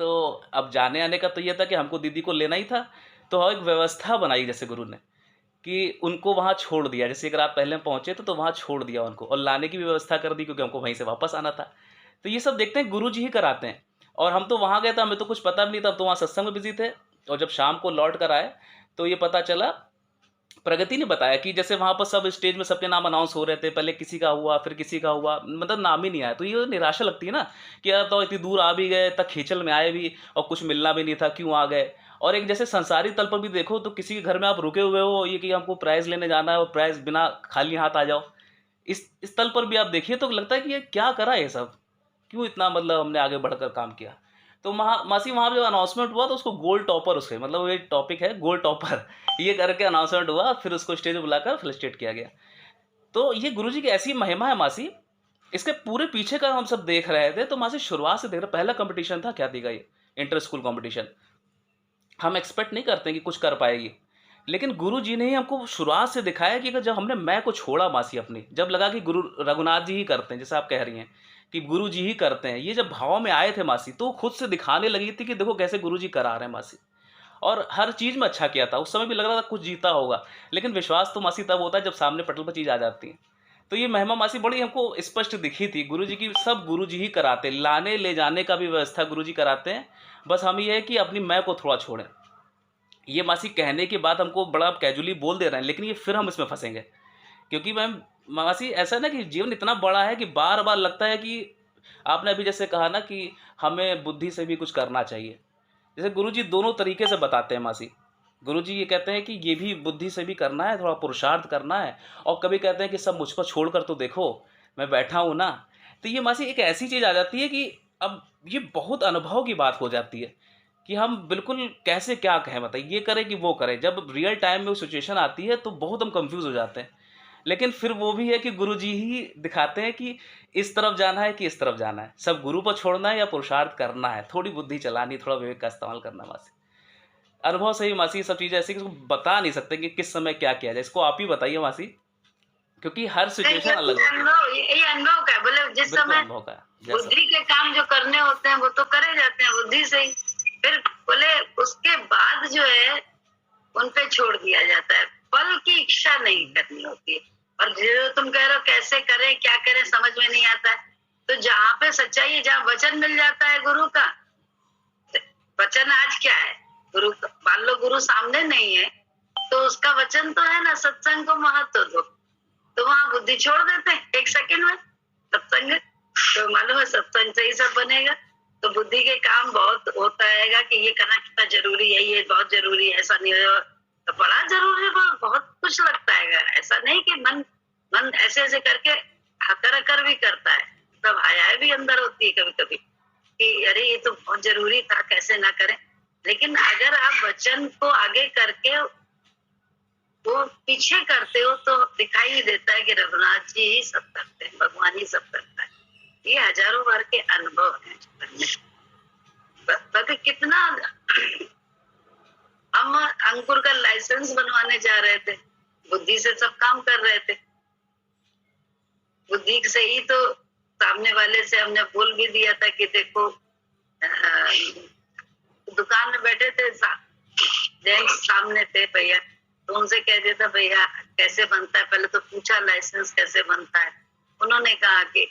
तो अब जाने आने का तो ये था कि हमको दीदी को लेना ही था, तो एक व्यवस्था बनाई जैसे गुरु ने कि उनको वहाँ छोड़ दिया, जैसे एक रात पहले पहुँचे तो वहाँ छोड़ दिया उनको, और लाने की भी व्यवस्था कर दी क्योंकि हमको वहीं से वापस आना था। तो ये सब देखते हैं गुरु जी ही कराते हैं। और हम तो वहाँ गए थे, हमें तो कुछ पता भी नहीं था, तो वहाँ सत्संग में बिजी थे, और जब शाम को लौट कर आए तो ये पता चला, प्रगति ने बताया कि जैसे वहाँ पर सब स्टेज में सबके नाम अनाउंस हो रहे थे, पहले किसी का हुआ फिर किसी का हुआ, मतलब नाम ही नहीं आया। तो ये निराशा लगती है ना कि यार तो इतनी दूर आ भी गए, तक खींचल में आए भी और कुछ मिलना भी नहीं था, क्यों आ गए। और एक जैसे संसारी तल पर भी देखो तो किसी के घर में आप रुके हुए हो, ये कि हमको प्राइज़ लेने जाना है और प्राइज़ बिना खाली हाथ आ जाओ, इस तल पर भी आप देखिए तो लगता है कि ये क्या करा ये सब, क्यों इतना मतलब हमने आगे बढ़कर काम किया। तो मासी वहाँ पे जब अनाउंसमेंट हुआ तो उसको गोल्ड टॉपर, उसके मतलब ये टॉपिक है गोल्ड टॉपर ये करके अनाउंसमेंट हुआ, फिर उसको स्टेज पर बुलाकर फेलिसिटेट किया गया। तो ये गुरुजी की ऐसी महिमा है मासी, इसके पूरे पीछे का हम सब देख रहे थे। तो मासी शुरुआत से देख रहे, पहला कंपटीशन था क्या देगा ये, इंटर स्कूल कंपटीशन। हम एक्सपेक्ट नहीं करते कि कुछ कर पाएगी, लेकिन गुरु जी ने ही हमको शुरुआत से दिखाया कि अगर जब हमने मैं को छोड़ा मासी अपनी, जब लगा कि गुरु रघुनाथ जी ही करते हैं, जैसे आप कह रही हैं कि गुरु जी ही करते हैं, ये जब भाव में आए थे मासी, तो खुद से दिखाने लगी थी कि देखो कैसे गुरु जी करा रहे हैं मासी। और हर चीज़ में अच्छा किया था। उस समय भी लग रहा था कुछ जीता होगा, लेकिन विश्वास तो मासी तब होता है जब सामने पटल पर चीज़ आ जाती है। तो ये महिमा मासी बड़ी हमको स्पष्ट दिखी थी गुरु जी की। सब गुरु जी ही कराते, लाने ले जाने का भी व्यवस्था गुरु जी कराते हैं। बस हम ये है कि अपनी मैं को थोड़ा छोड़ें। ये मासी कहने के बाद हमको बड़ा कैजुअली बोल दे रहे हैं, लेकिन ये फिर हम इसमें फंसेंगे, क्योंकि मैम मासी ऐसा ना कि जीवन इतना बड़ा है कि बार बार लगता है कि आपने अभी जैसे कहा ना कि हमें बुद्धि से भी कुछ करना चाहिए। जैसे गुरुजी दोनों तरीके से बताते हैं मासी। गुरुजी ये कहते हैं कि ये भी बुद्धि से भी करना है, थोड़ा पुरुषार्थ करना है, और कभी कहते हैं कि सब मुझ पर छोड़ कर तो देखो, मैं बैठा हूँ ना। तो ये मासी एक ऐसी चीज़ आ जाती है कि अब ये बहुत अनुभव की बात हो जाती है कि हम बिल्कुल कैसे क्या कहें, बताइए ये करें कि वो करें। जब रियल टाइम में वो सिचुएशन आती है तो बहुत हम कंफ्यूज हो जाते हैं। लेकिन फिर वो भी है कि गुरुजी ही दिखाते हैं कि इस तरफ जाना है कि इस तरफ जाना है, सब गुरु पर छोड़ना है या पुरुषार्थ करना है, थोड़ी बुद्धि चलानी, थोड़ा विवेक का इस्तेमाल करना। मासी अनुभव से ही मासी सब चीज़ें ऐसी कि इसको बता नहीं सकते कि किस समय क्या किया जाए। इसको आप ही बताइए मासी, क्योंकि हर सिचुएशन अलग होती है। ये अनुभव का बोले, जिस बिल्कुल समय अनुभव का बुद्धि के काम जो करने होते हैं वो तो करे जाते हैं बुद्धि से ही, फिर बोले उसके बाद जो है उन पे छोड़ दिया जाता है, फल की इच्छा नहीं करनी होती है। और जो तुम कह रहे हो कैसे करें क्या करें समझ में नहीं आता है, तो जहाँ पे सच्चाई है, जहाँ वचन मिल जाता है गुरु का, वचन आज क्या है गुरु का, मान लो गुरु सामने नहीं है तो उसका वचन तो है ना, सत्संग को महत्व दो, तो वहां बुद्धि छोड़ देते हैं 1 सेकंड में। सत्संग तो मालूम है सत्संग से ही सब बनेगा, तो बुद्धि के काम बहुत होता है कि ये करना कितना जरूरी है, ये बहुत जरूरी है, ऐसा नहीं है तो बड़ा जरूरी है, बहुत कुछ लगता है। ऐसा नहीं कि मन ऐसे ऐसे करके हकर भी करता है, तब हाय भी अंदर होती है कभी कभी कि अरे ये तो बहुत जरूरी था, कैसे ना करें। लेकिन अगर आप वचन को आगे करके वो पीछे करते हो तो दिखाई ही देता है कि रघुनाथ जी ही सब करते हैं, भगवान ही सब करता है। ये हजारों बार के अनुभव है जीवन में। कितना हम अंकुर का लाइसेंस बनवाने जा रहे थे, बुद्धि से सब काम कर रहे थे, बुद्धि से ही तो सामने वाले से हमने बोल भी दिया था कि देखो दुकान में बैठे थे, जेंट्स सामने थे भैया, तो उनसे कह देता भैया कैसे बनता है, पहले तो पूछा लाइसेंस कैसे बनता है। उन्होंने कहा कि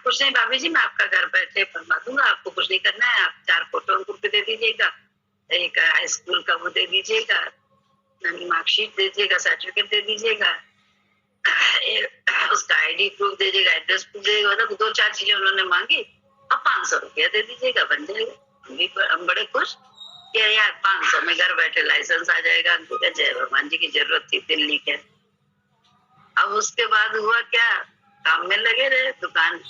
कुछ नहीं भाभी जी, मैं आपका घर बैठे बनवा दूंगा, आपको कुछ नहीं करना है, आप 4 फोटो अंकुर के दे दीजिएगा, एक हाई स्कूल का वो दे दीजिएगा, मार्कशीट दे दीजिएगा, सर्टिफिकेट दे दीजिएगा, उसका आईडी प्रूफ दे दीजिएगा, एड्रेस प्रूफ दे दीजिएगा, 2-4 चीजें उन्होंने मांगी, अब 500 रुपया दे दीजिएगा, बन जाएगा। हम बड़े खुश कि यार 500 में घर बैठे लाइसेंस आ जाएगा। अंकुर का जय भगवान जी की जरूरत थी दिल्ली के। अब उसके बाद हुआ क्या, काम में लगे रहे, दुकान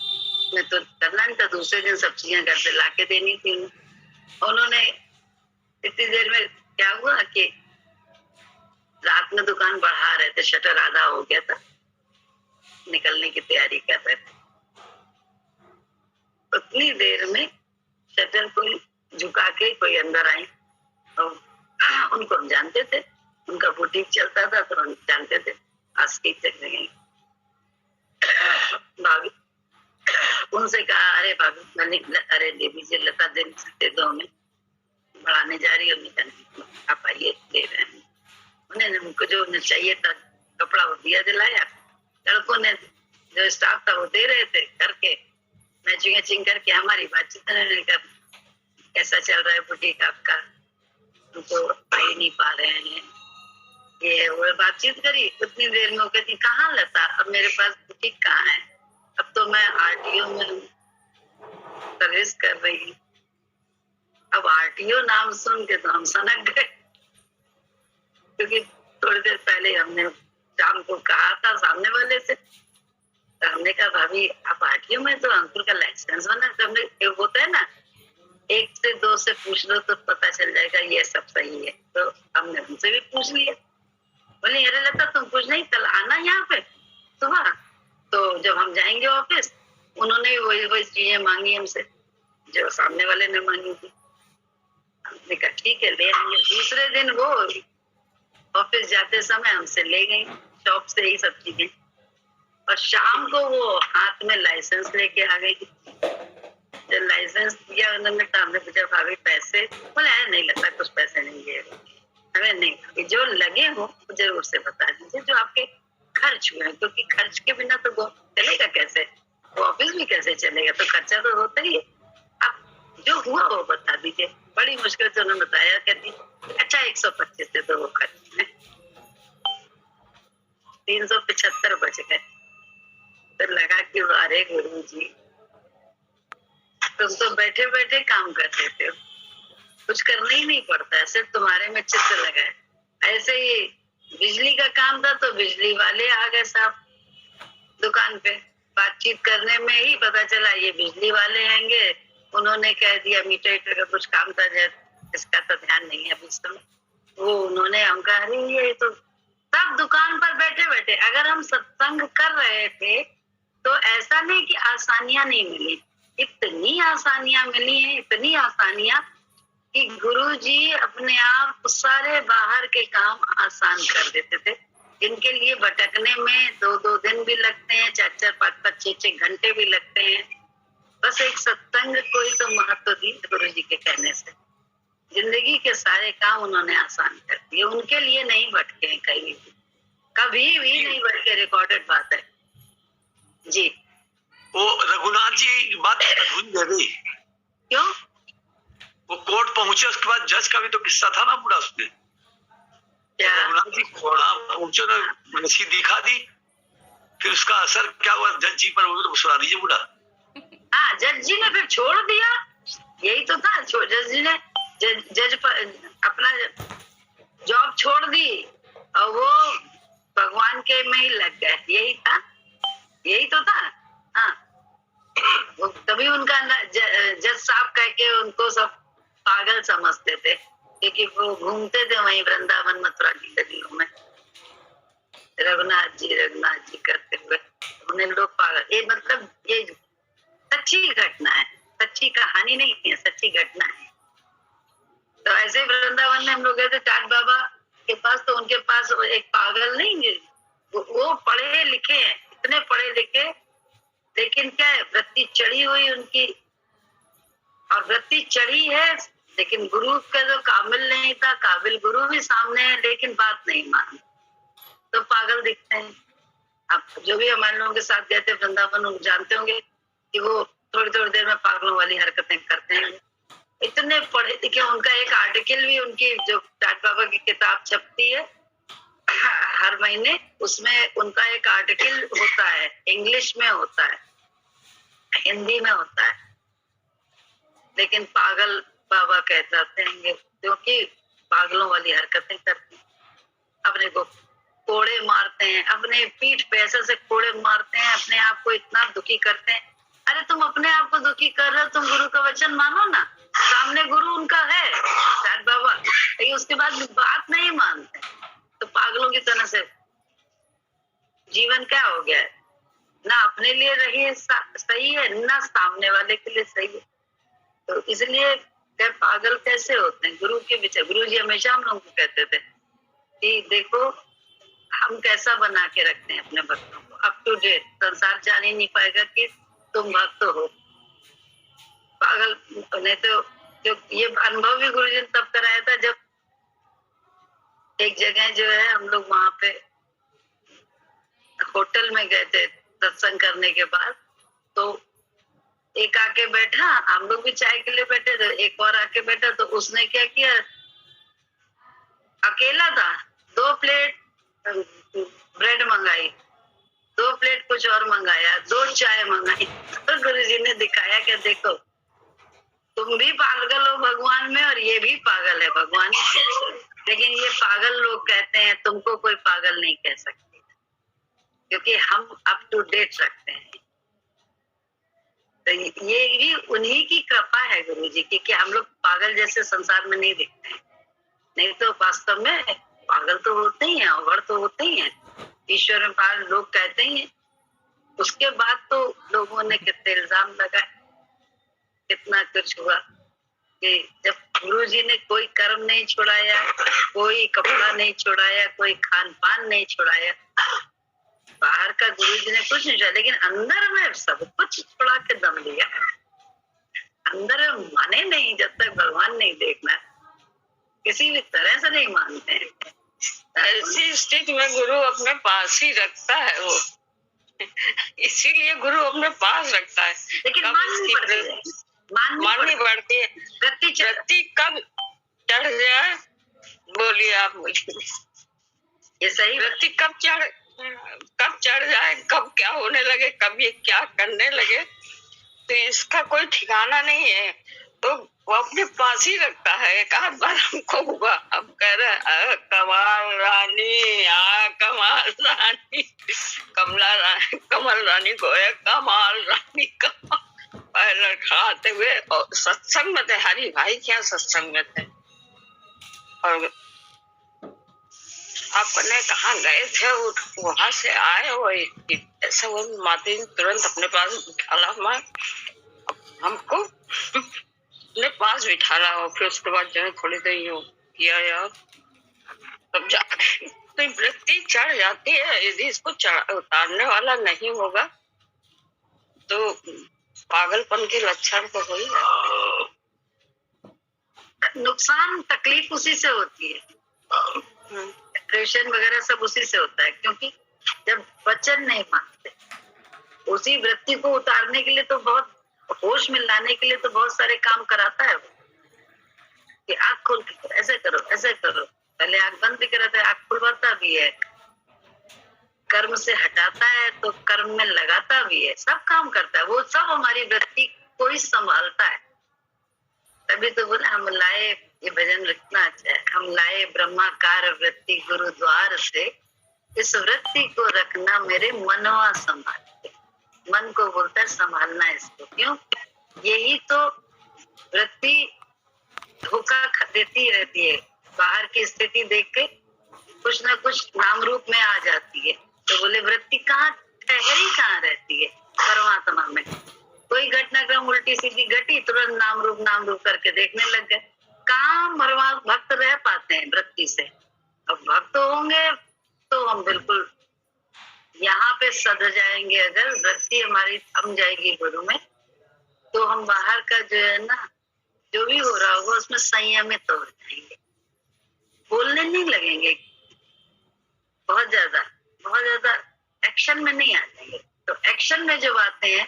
में तो करना नहीं था, दूसरे दिन सब चीजें घर से लाके देनी थी उन्होंने। इतनी देर में क्या हुआ कि रात में दुकान बढ़ा रहे थे, शटर आधा हो गया था, निकलने की तैयारी कर रहे थे। उतनी देर में शटर को झुका के कोई अंदर आई, और उनको हम जानते थे, उनका बुटीक चलता था तो हम जानते थे, आस्की चलने गए। भाभी उनसे कहा अरे भाभी मैंने अरे दे दीजिए, लता दे दो, हमें बढ़ाने जा रही है, आप आइए दे रहे हैं। उन्होंने मुझको जो उन्हें चाहिए था कपड़ा वो दिया दिलाया, लड़कों ने जो स्टाफ था वो दे रहे थे करके, मैचिंग करके हमारी बातचीत कैसा चल रहा है बुटीक आपका, तो आ ही नहीं पा रहे हैं, ये वो बातचीत करी। उतनी देर में वो कहती कहाँ लता, अब मेरे पास बुटीक कहाँ है, अब तो मैं आरटीओ में सर्विस कर रही हूँ। अब आरटीओ नाम सुन के तो हम सनक गए, क्योंकि थोड़ी देर पहले हमने शाम को कहा था सामने वाले से, तो हमने कहा भाभी आप आरटीओ में, तो अंकुर का लाइसेंस बना, तो हमने होता है ना 1 से 2 से पूछ लो तो पता चल जाएगा ये सब सही है। तो हमने उनसे भी पूछ लिया। बोले अरे लता तुम कुछ नहीं, कल आना यहाँ पे सुबह। तो जब हम जाएंगे ऑफिस, उन्होंने वही चीजें मांगी हमसे जो सामने वाले ने मांगी थी। हमने कहा ठीक है ले आएंगे। दूसरे दिन वो ऑफिस जाते समय हमसे ले गई शॉप से ही सब चीजें, और शाम को वो हाथ में लाइसेंस लेके आ गई। जब लाइसेंस दिया उन्होंने तो हमने पूछा भाभी पैसे? बोले नहीं लगता कुछ पैसे नहीं दिए हमें। नहीं, जो लगे हो जरूर से बता दीजिए, जो आपके खर्च हुए हैं, क्योंकि खर्च के बिना तो वो चलेगा कैसे, वो ऑफिस भी कैसे चलेगा, तो खर्चा तो होता ही है। आप जो हुआ वो बता दीजिए। बड़ी मुश्किल से उन्होंने बताया, कहती अच्छा 125 दे दो वो खर्च में। 375 बच गए। तो लगा कि अरे गुरु जी तुम तो बैठे बैठे काम कर देते हो, कुछ करना ही नहीं पड़ता है, सिर्फ तुम्हारे में चित्त लगा है। ऐसे ही बिजली का काम था तो बिजली वाले आ गए साहब दुकान पे, बातचीत करने में ही पता चला ये बिजली वाले हैंगे। उन्होंने कह दिया मीटर का कुछ काम था, इसका तो ध्यान नहीं है अभी समय। वो उन्होंने हम कहा अरे ये तो सब दुकान पर बैठे बैठे। अगर हम सत्संग कर रहे थे तो ऐसा नहीं कि आसानियां नहीं मिली, इतनी आसानियां मिली हैं, इतनी आसानियां कि गुरुजी अपने आप सारे बाहर के काम आसान कर देते थे। इनके लिए भटकने में 2-2 दिन भी लगते हैं, 4-4, 5-5, 6-6 घंटे भी लगते हैं। बस एक सत्संग को ही तो महत्व दी गुरुजी के कहने से। जिंदगी के सारे काम उन्होंने आसान कर दिए। उनके लिए नहीं भटके हैं कहीं भी, कभी भी नहीं भटके। रिकॉर्डेड बात है जी। वो रघुनाथ जी बात अधूरी रह गई। क्यों? वो कोर्ट पहुंचे, उसके बाद जज का भी तो किस्सा था ना पूरा उसमें। रघुनाथ जी पहुंचे ना, मछली दिखा दी, फिर उसका असर क्या हुआ जज जी पर, वो तो सुना दीजिए पूरा। हाँ, जज जी ने फिर छोड़ दिया, यही तो था। जज जी ने जज पर अपना जॉब छोड़ दी और वो भगवान के में ही लग गए, यही था, यही तो था। हाँ, वो तभी उनका जज साहब कह के उनको सब पागल समझते थे, क्योंकि वो घूमते थे वहीं वृंदावन मथुरा की गलियों में रघुनाथ जी करते हुए। उन्हें लोग पागल, ये मतलब ये सच्ची घटना है, सच्ची कहानी नहीं है, सच्ची घटना है। तो ऐसे वृंदावन में हम लोग गए थे टाट बाबा के पास, तो उनके पास एक पागल नहीं, वो पढ़े लिखे हैं, इतने पढ़े लिखे, लेकिन क्या है वृत्ति चढ़ी हुई उनकी, और वृत्ति चढ़ी है लेकिन गुरु का जो काबिल नहीं था, काबिल गुरु भी सामने है लेकिन बात नहीं मानी, तो पागल दिखते हैं। अब जो भी हमारे लोगों के साथ गए थे वृंदावन, उन जानते होंगे कि वो थोड़ी थोड़ी देर में पागलों वाली हरकतें करते हैं। इतने पढ़े लिखे, उनका एक आर्टिकल भी, उनकी जो टाट बाबा की किताब छपती है हर महीने, उसमें उनका एक आर्टिकल होता है, इंग्लिश में होता है, हिंदी में होता है, लेकिन पागल बाबा कहते हैं क्योंकि पागलों वाली हरकतें करते हैं, अपने को कोड़े मारते हैं, अपने पीठ पे ऐसे से कोड़े मारते हैं, अपने आप को इतना दुखी करते हैं। अरे तुम अपने आप को दुखी कर रहे हो, तुम गुरु का वचन मानो ना, सामने गुरु उनका है टाट बाबा, लेकिन उसके बाद बात नहीं मानते, तो पागलों की तरह से जीवन क्या हो गया है, ना अपने लिए रही सही है, ना सामने वाले के लिए सही है। तो इसलिए पागल कैसे होते हैं गुरु के विचार। गुरु जी हमेशा हम लोगों को कहते थे कि देखो हम कैसा बना के रखते हैं अपने भक्तों को, अप टू डेट। संसार जान ही नहीं पाएगा कि तुम भक्त हो। पागल नहीं तो, जो ये अनुभव भी गुरु जी ने तब कराया था जब एक जगह जो है हम लोग वहां पे होटल में गए थे सत्संग करने के बाद, तो एक आके बैठा, हम लोग भी चाय के लिए बैठे थे, एक और आके बैठा, तो उसने क्या किया, अकेला था, 2 प्लेट ब्रेड मंगाई, 2 प्लेट कुछ और मंगाया, 2 चाय मंगाई। तो गुरुजी ने दिखाया कि देखो तुम भी पागल हो भगवान में और ये भी पागल है भगवान में, लेकिन ये पागल लोग कहते हैं, तुमको कोई पागल नहीं कह सकते, क्योंकि हम अप टू डेट रखते हैं। तो ये भी उन्हीं की कृपा है गुरु जी की, कि हम लोग पागल जैसे संसार में नहीं दिखते हैं। नहीं तो वास्तव में पागल तो होते ही हैं, अवगढ़ तो होते ही हैं, ईश्वर में पागल लोग कहते ही हैं। उसके बाद तो लोगों ने कितने इल्जाम लगाए, कितना कुछ हुआ, कि जब गुरु जी ने कोई कर्म नहीं छुड़ाया, कोई कपड़ा नहीं छुड़ाया, कोई खान पान नहीं छुड़ाया, बाहर का गुरु जी ने कुछ नहीं छुड़ाया, लेकिन अंदर में सब कुछ छुड़ा के दम लिया। अंदर में माने नहीं, जब तक भगवान नहीं देखना किसी भी तरह से नहीं मानते हैं। ऐसी स्थिति में गुरु अपने पास ही रखता है वो, इसीलिए गुरु अपने पास रखता है। लेकिन माननी पड़ती है, वृत्ति कब चढ़ जाए, बोलिए आप मुझे, ये सही वृत्ति कब चढ़ जाए, कब क्या होने लगे, कब ये क्या करने लगे, तो इसका कोई ठिकाना नहीं है। तो वो अपने पास ही रखता है। एक आध बार हमको हुआ, हम कह रहे कमाल रानी, कमाल रानी, कमल रानी को है कमाल रानी का पहले खाते हुए, और सत्संग में थे, हरि भाई क्या सत्संग में थे, और आपने कहाँ गए थे, वहां से आए हो, ऐसा वो माता जी तुरंत अपने पास बिठाला, मैं हमको अपने पास बिठाला, और फिर उसके बाद जो है थोड़ी देर यूं किया यार, तब जाके तो वृत्ति चढ़ जाती है। यदि इसको उतारने वाला नहीं होगा तो पागलपन के लक्षण तो हो ही जाते हैं। नुकसान तकलीफ उसी से होती है, डिप्रेशन वगैरह सब उसी से होता है, क्योंकि जब वचन नहीं मानते, उसी वृत्ति को उतारने के लिए तो बहुत होश में लाने के लिए तो बहुत सारे काम कराता है वो, कि आँख खोल के करो, ऐसे करो, ऐसे करो, पहले आँख बंद भी कराता है, आँख खुलवाता भी है, कर्म से हटाता है तो कर्म में लगाता भी है, सब काम करता है वो, सब हमारी वृत्ति को ही संभालता है। तभी तो बोला हम लाए, ये भजन रखना अच्छा है, हम लाए ब्रह्माकार वृत्ति गुरुद्वार से, इस वृत्ति को रखना मेरे मनवा संभाल, मन को बोलता है संभालना इसको, क्यों? यही तो वृत्ति धोखा देती रहती है, बाहर की स्थिति देख के कुछ ना कुछ नाम रूप में आ जाती है, तो बोले वृत्ति कहाँ ठहरी, कहाँ रहती है परमात्मा में। कोई घटनाक्रम उल्टी सीधी घटी, तुरंत नाम रूप करके देखने लग गए। कहाँ भक्त रह पाते हैं वृत्ति से? अब भक्त होंगे तो हम बिल्कुल यहाँ पे सध जाएंगे। अगर वृत्ति हमारी थम जाएगी गुरु में, तो हम बाहर का जो है ना, जो भी हो रहा होगा उसमें संयमित हो जाएंगे, बोलने नहीं लगेंगे, बहुत ज्यादा एक्शन में नहीं आ जाएंगे। तो एक्शन में जब आते हैं,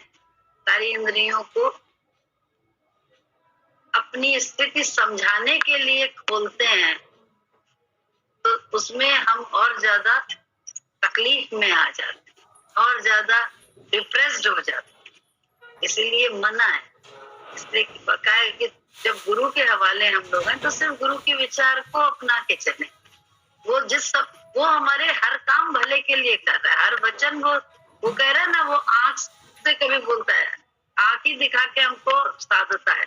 सारी इंद्रियों को अपनी स्थिति समझाने के लिए खोलते हैं, तो उसमें हम और ज्यादा तकलीफ में आ जाते हैं, और ज्यादा डिप्रेस्ड हो जाते हैं। इसीलिए मना है, इसलिए बकाया कि जब गुरु के हवाले हम लोग हैं तो सिर्फ गुरु के विचार को अपना के चले। वो हमारे हर काम भले के लिए कर रहा है, हर वचन वो कह रहा है ना, वो आंख से कभी बोलता है, आंख ही दिखा के हमको साधता है,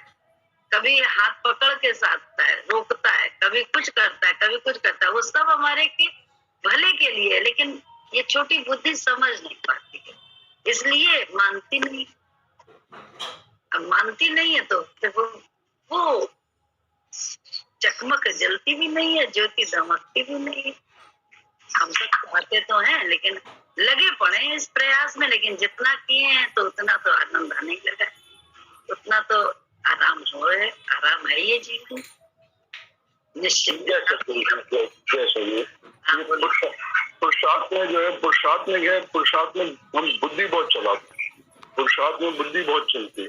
कभी हाथ पकड़ के साधता है, रोकता है, कभी कुछ करता है, कभी कुछ करता है, वो सब हमारे के भले के लिए। लेकिन ये छोटी बुद्धि समझ नहीं पाती है, इसलिए मानती नहीं। अब मानती नहीं है तो वो चकमक जलती भी नहीं है, ज्योति दमकती भी नहीं है। हम सब चाहते तो हैं, लेकिन लगे पड़े हैं इस प्रयास में, लेकिन जितना किए हैं तो उतना तो आनंद आने लगा, उतना तो आराम हो है। आराम है ये जीवन निश्चित। पुरुषार्थ में जो है, पुरुषार्थ में हम बुद्धि बहुत चलाते हैं, पुरुषार्थ में बुद्धि बहुत चलती है।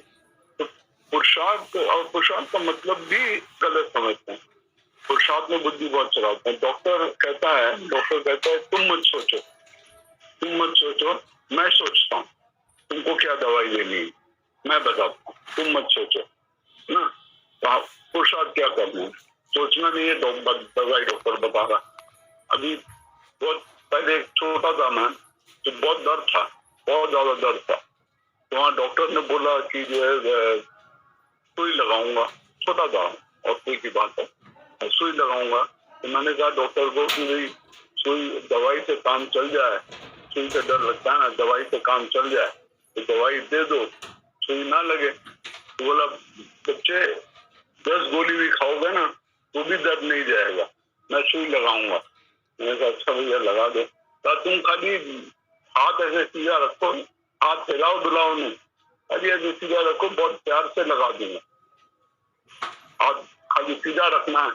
तो पुरुषार्थ और पुरुषार्थ का मतलब भी गलत समझते हैं। पुरुषार्थ में बुद्धि बहुत चलाते हैं। डॉक्टर कहता है तुम मत सोचो, मैं सोचता हूँ तुमको क्या दवाई लेनी है, मैं बताता हूँ, तुम मत सोचो ना। पुरुषार्थ क्या करना है, सोचना नहीं है, दवाई डॉक्टर बता रहा। अभी बहुत पहले छोटा था मैं, तो बहुत दर्द था, बहुत ज्यादा दर्द था, तो वहाँ डॉक्टर ने बोला कि जो है सुई लगाऊंगा, छोटा था और सुई की बात है, सुई लगाऊंगा। तो मैंने कहा डॉक्टर को कि भाई सुई दवाई से काम चल जाए, सुई से डर लगता है ना, दवाई से काम चल जाए तो दवाई दे दो, सुई ना लगे। तो बोला बच्चे 10 गोली भी खाओगे ना तो भी दर्द नहीं जाएगा, मैं सुई लगाऊंगा। मैंने कहा अच्छा भैया लगा दो। तो तुम खाली हाथ ऐसे सीधा रखो, हाथ हिलाओ डुलाओ नहीं, अरे ऐसे सीधा रखो, बहुत प्यार से लगा दूंगा। हाथ खाली सीधा रखना है।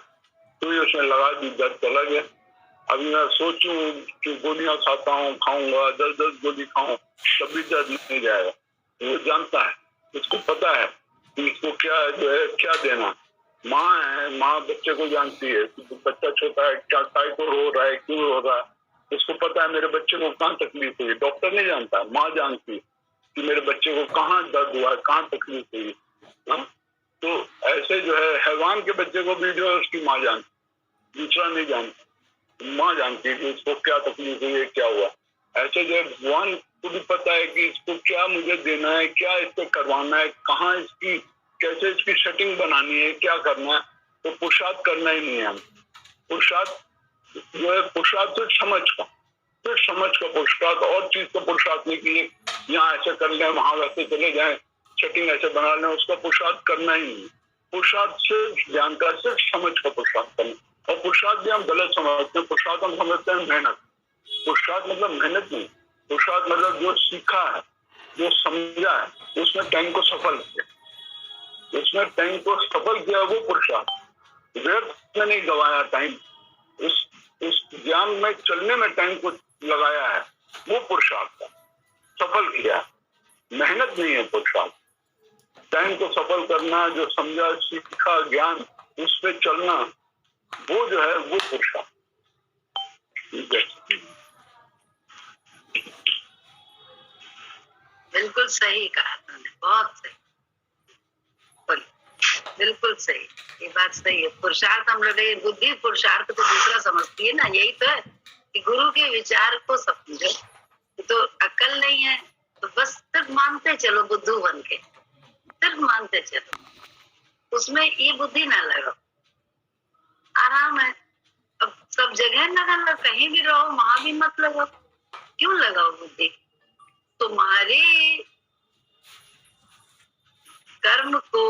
सुई उसने लगा दी, दर्द चला गया। अभी मैं सोचूं कि गोलियां खाता हूँ, खाऊंगा 10-10 गोली खाऊं तब भी दर्द नहीं जाएगा। वो जानता है, उसको पता है कि इसको क्या जो है क्या देना। माँ है, माँ बच्चे को जानती है कि बच्चा छोटा है, क्या टाइफाइड हो रहा है, क्यों हो रहा है, उसको पता है मेरे बच्चे को कहाँ तकलीफ हुई। डॉक्टर नहीं जानता, माँ जानती है कि मेरे बच्चे को कहाँ दर्द हुआ है, कहाँ तकलीफ हुई। तो ऐसे जो है हैवान के बच्चे को भी जो है उसकी माँ जानती, दूसरा नहीं जानता, माँ जानती है कि इसको क्या तकलीफ हुई है, क्या हुआ। ऐसे जो है भगवान को भी पता है कि इसको क्या मुझे देना है, क्या इसको करवाना है, कहाँ इसकी कैसे इसकी सेटिंग बनानी है, क्या करना है। तो पुरुषार्थ करना ही नहीं है हम। पुरुषार्थ जो है पुरुषार्थ सिर्फ समझ का, सिर्फ समझ का पुरुषार्थ, और चीज का पुरुषार्थ नहीं कि यहाँ ऐसे कर लें वहां वैसे चले जाएं, सेटिंग ऐसे बना लें, उसका पुरुषार्थ करना ही नहीं। पुरुषार्थ सिर्फ ज्ञान का, सिर्फ समझ का पुरुषार्थ करना। और पुरुषार्थ भी हम गलत समझते हैं, पुरुषार्थ हम समझते हैं मेहनत। पुरुषार्थ मतलब मेहनत नहीं, पुरुषार्थ मतलब जो सीखा है, जो समझा है, उसमें टाइम को सफल किया, उसमें टाइम को सफल किया, वो पुरुषार्थ। व्यर्थ में नहीं गवाया टाइम, उस ज्ञान में चलने में टाइम को लगाया है, वो पुरुषार्थ है, सफल किया। मेहनत नहीं है पुरुषार्थ। टाइम को सफल करना, जो समझा सीखा ज्ञान, उस पे चलना, वो जो है वो पुरुषार्थ। बिल्कुल सही कहा तुमने, बहुत सही, बिल्कुल सही, ये बात सही है। पुरुषार्थ हम लोग, बुद्धि पुरुषार्थ को दूसरा समझती है ना, यही तो है कि गुरु के विचार को समझो। तो अकल नहीं है तो बस सिर्फ मानते चलो, बुद्धू बन के सिर्फ मानते चलो, उसमें ये बुद्धि ना लगाओ, आराम है। अब सब जगह लगा, कहीं भी रहो वहां भी मत लगाओ, क्यों लगाओ बुद्धि? तुम्हारे कर्म को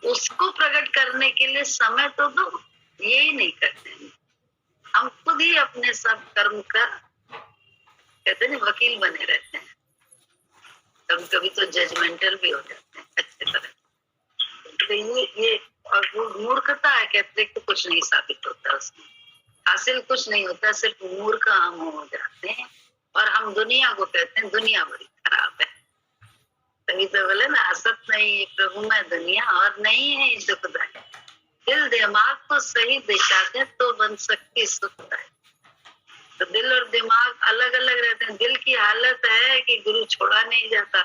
उसको प्रकट करने के लिए समय तो दो, यही नहीं करते हैं। हम खुद ही अपने सब कर्म का कहते हैं वकील बने रहते हैं, कभी कभी तो जजमेंटल भी हो जाते हैं अच्छे तरह। तो ये और मूर्खता है, कहते तो कुछ नहीं साबित होता, उसमें हासिल कुछ नहीं होता, सिर्फ मूर्ख हम हो जाते हैं। और हम दुनिया को कहते हैं दुनिया बड़ी खराब है, तभी तो बोले ना असत नहीं प्रभु में दुनिया और नहीं है दुखदायी। दिल दिमाग को सही दिशा दे तो बन सकती सुखदायी। तो दिल और दिमाग अलग अलग रहते हैं। दिल की हालत है कि गुरु छोड़ा नहीं जाता,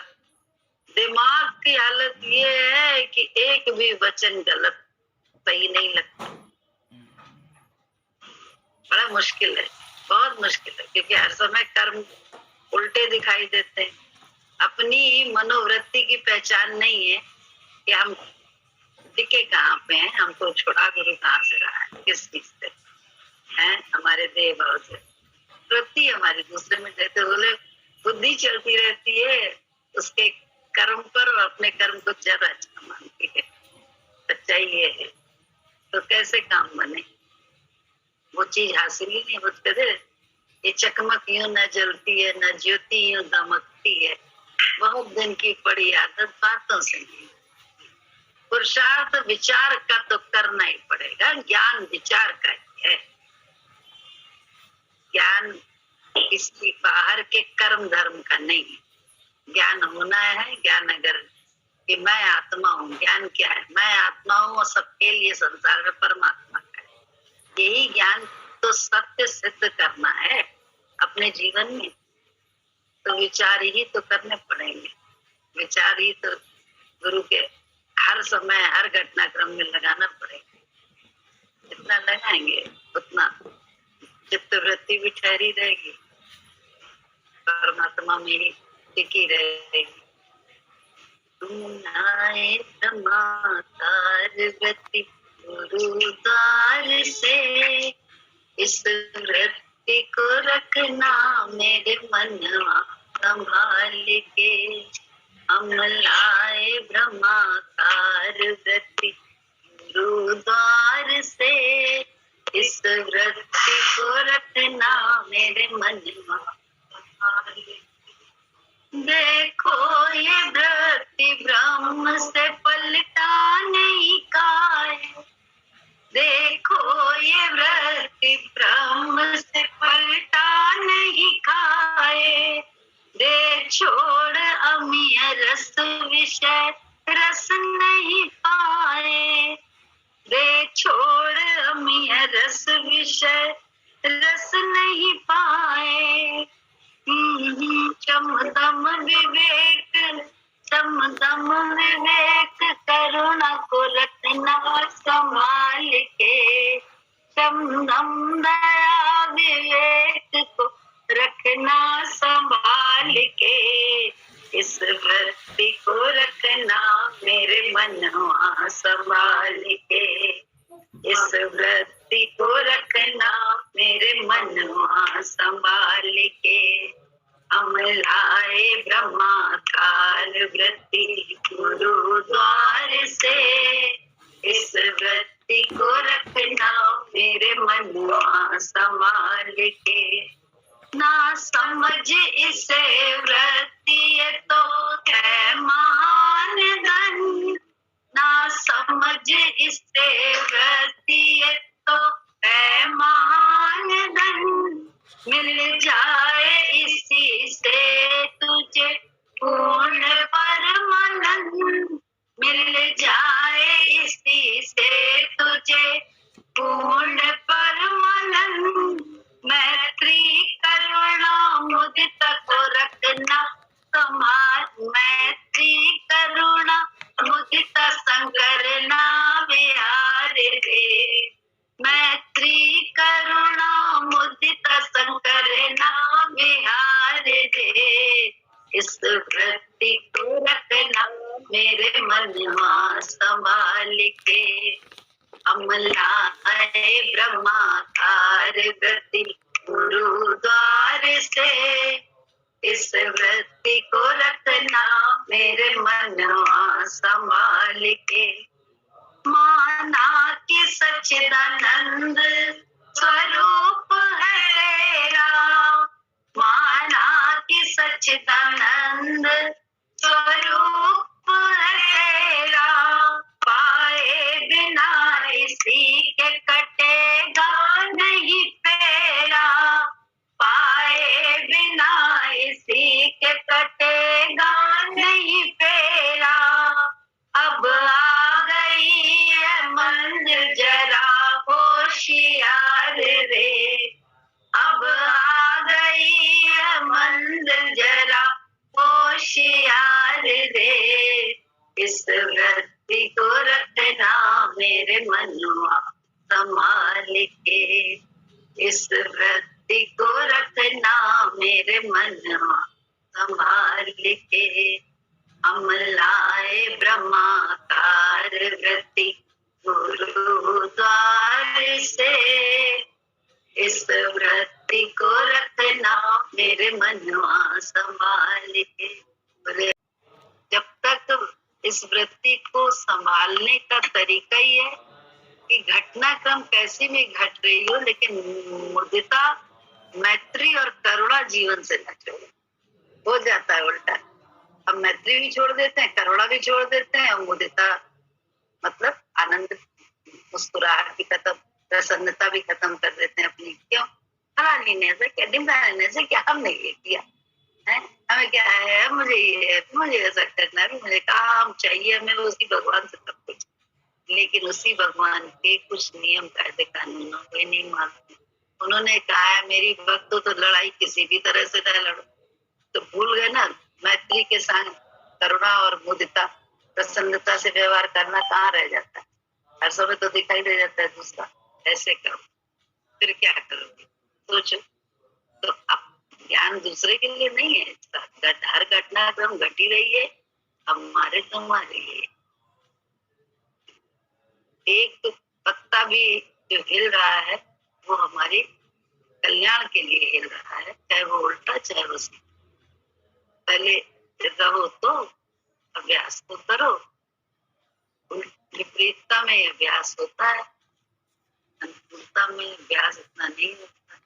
दिमाग की हालत ये है कि एक भी वचन गलत सही नहीं लगता। बड़ा मुश्किल है, बहुत मुश्किल है, क्योंकि हर समय कर्म उल्टे दिखाई देते हैं। अपनी मनोवृत्ति की पहचान नहीं है कि हम टिके कहाँ पे हैं, हमको छोड़ा गुरु कहाँ से रहा है, किस चीज से है, हमारे देह भाव से। वृत्ति हमारी दूसरे में रहते, बोले बुद्धि चलती रहती है उसके कर्म पर और अपने कर्म को ज्यादा अच्छा मानती है। सच्चाई ये है, तो कैसे काम बने? वो चीज हासिल ही नहीं होती। ये चकमक यूं न जलती है, न ज्योति यूं दमकती है, बहुत दिन की पड़ी आदत बातों से नहीं। पुरुषार्थ विचार का तो करना ही पड़ेगा, ज्ञान विचार का ही है। ज्ञान किसी बाहर के कर्म धर्म का नहीं है, ज्ञान होना है। ज्ञान अगर कि मैं आत्मा हूँ, ज्ञान क्या है? मैं आत्मा हूँ और सबके लिए संसार में परमात्मा का है। यही ज्ञान तो सत्य सिद्ध करना है अपने जीवन में, तो विचार ही तो करने पड़ेंगे। विचार ही तो गुरु के हर समय हर घटनाक्रम में लगाना पड़ेगा। जितना लगाएंगे उतना चित्त वृत्ति भी ठहरी रहेगी, परमात्मा में ही टिकी रहेगी। तुम आए ब्रह्माकार व्रति गुरुद्वार से, इस व्रति को रखना मेरे मनवा संभाल के। हम लाए ब्रह्माकार व्रति गुरुद्वार से, इस व्रति को रखना मेरे मनवा संभाल के। देखो ये व्रति ब्रह्म से पलटा नहीं खाए, देखो ये व्रति ब्रह्म से पलटा नहीं खाए। दे छोड़ अमीय रस विषय रस नहीं पाए, दे छोड़ अमीय रस विषय रस नहीं पाए। चमदम विवेक, चमदम विवेक करुणा को रखना संभाल के। चमदम दया विवेक को रखना संभाल के। इस व्रति को रखना मेरे मनवा संभाल के। इस व्रति को रखना मेरे मनवा संभाल के। हम लाए ब्रह्माकार व्रति गुरुद्वार से, इस व्रति को रखना मेरे मनवा संभाल के। ना समझ इसे व्रति तो है महान धन, ना समझ इसे व्रति तो है महान धन। मिल जाए इसी से तुझे पूर्ण परमानंद, मिल जाए इसी से तुझे पूर्ण परमानंद। मैत्री करुणा मुदिता को रखना संभाल, मैत्री करुणा मुदिता संकर ना विहार रे। मैत्री करुणा मुदिता संकर ना विहार रे। इस व्रति को रखना मेरे मनवा संभाल के। हम लाए ब्रह्माकार व्रति गुरुद्वार से, इस व्रति को रखना मेरे मनवा संभाल के। माना कि सच्चिदानंद स्वरूप है तेरा, माना कि सच्चिदानंद स्वरूप है तेरा। पाए बिना इसी के कटेगा नहीं फेरा, पाए बिना इसी के कटेगा नहीं फेरा। अब आ गई है मंजिल जरा होशियार रे, अब आ गई है मंजिल जरा होशियार रे। इस व्रति को रखना मेरे मनवा संभाल के। इस व्रति को रखना मेरे मनवा संभाल के। हम लाए ब्रह्माकार व्रति गुरुद्वार से, इस व्रति को रखना मेरे मनवा संभाल के। जब तक इस व्रति को संभालने का तरीका ही है कि घटनाक्रम कैसी भी घट रही हो, लेकिन मुदिता, मैत्री और करुणा जीवन से न छोड़े। हो जाता है उल्टा, हम मैत्री भी छोड़ देते हैं, करुणा भी छोड़ देते हैं, और मुदिता मतलब आनंद, मुस्कुराहट भी खत्म, प्रसन्नता भी खत्म कर देते हैं अपनी। क्यों? फलानी ने ऐसा क्या, ढिमकाने ने ऐसा क्या, हमने ये किया है, हमें क्या है, मुझे ये, मुझे ऐसा करना है, मुझे काम चाहिए, हमें उसी भगवान से सब कुछ। लेकिन उसी भगवान के कुछ नियम कायदे कानूनों को नहीं मानते। उन्होंने कहा है मेरी भक्तों तो लड़ाई किसी भी तरह से न लड़ो, तो भूल गए ना मैत्री के संग करुणा और मुदिता, प्रसन्नता से व्यवहार करना कहाँ रह जाता है। हर समय तो दिखाई दे जाता है दूसरा, ऐसे करो, फिर क्या करोगे, सोचो। तो अब ज्ञान दूसरे के लिए नहीं है, हर घटनाक्रम घटी रही है, हमारे तुम्हारे लिए। एक पत्ता भी जो हिल रहा है वो हमारे कल्याण के लिए हिल रहा है, चाहे वो उल्टा चाहे वो सीधा। पहले रहो तो अभ्यास तो करो, विपरीतता में अभ्यास होता है, अनुकूलता में अभ्यास इतना नहीं होता।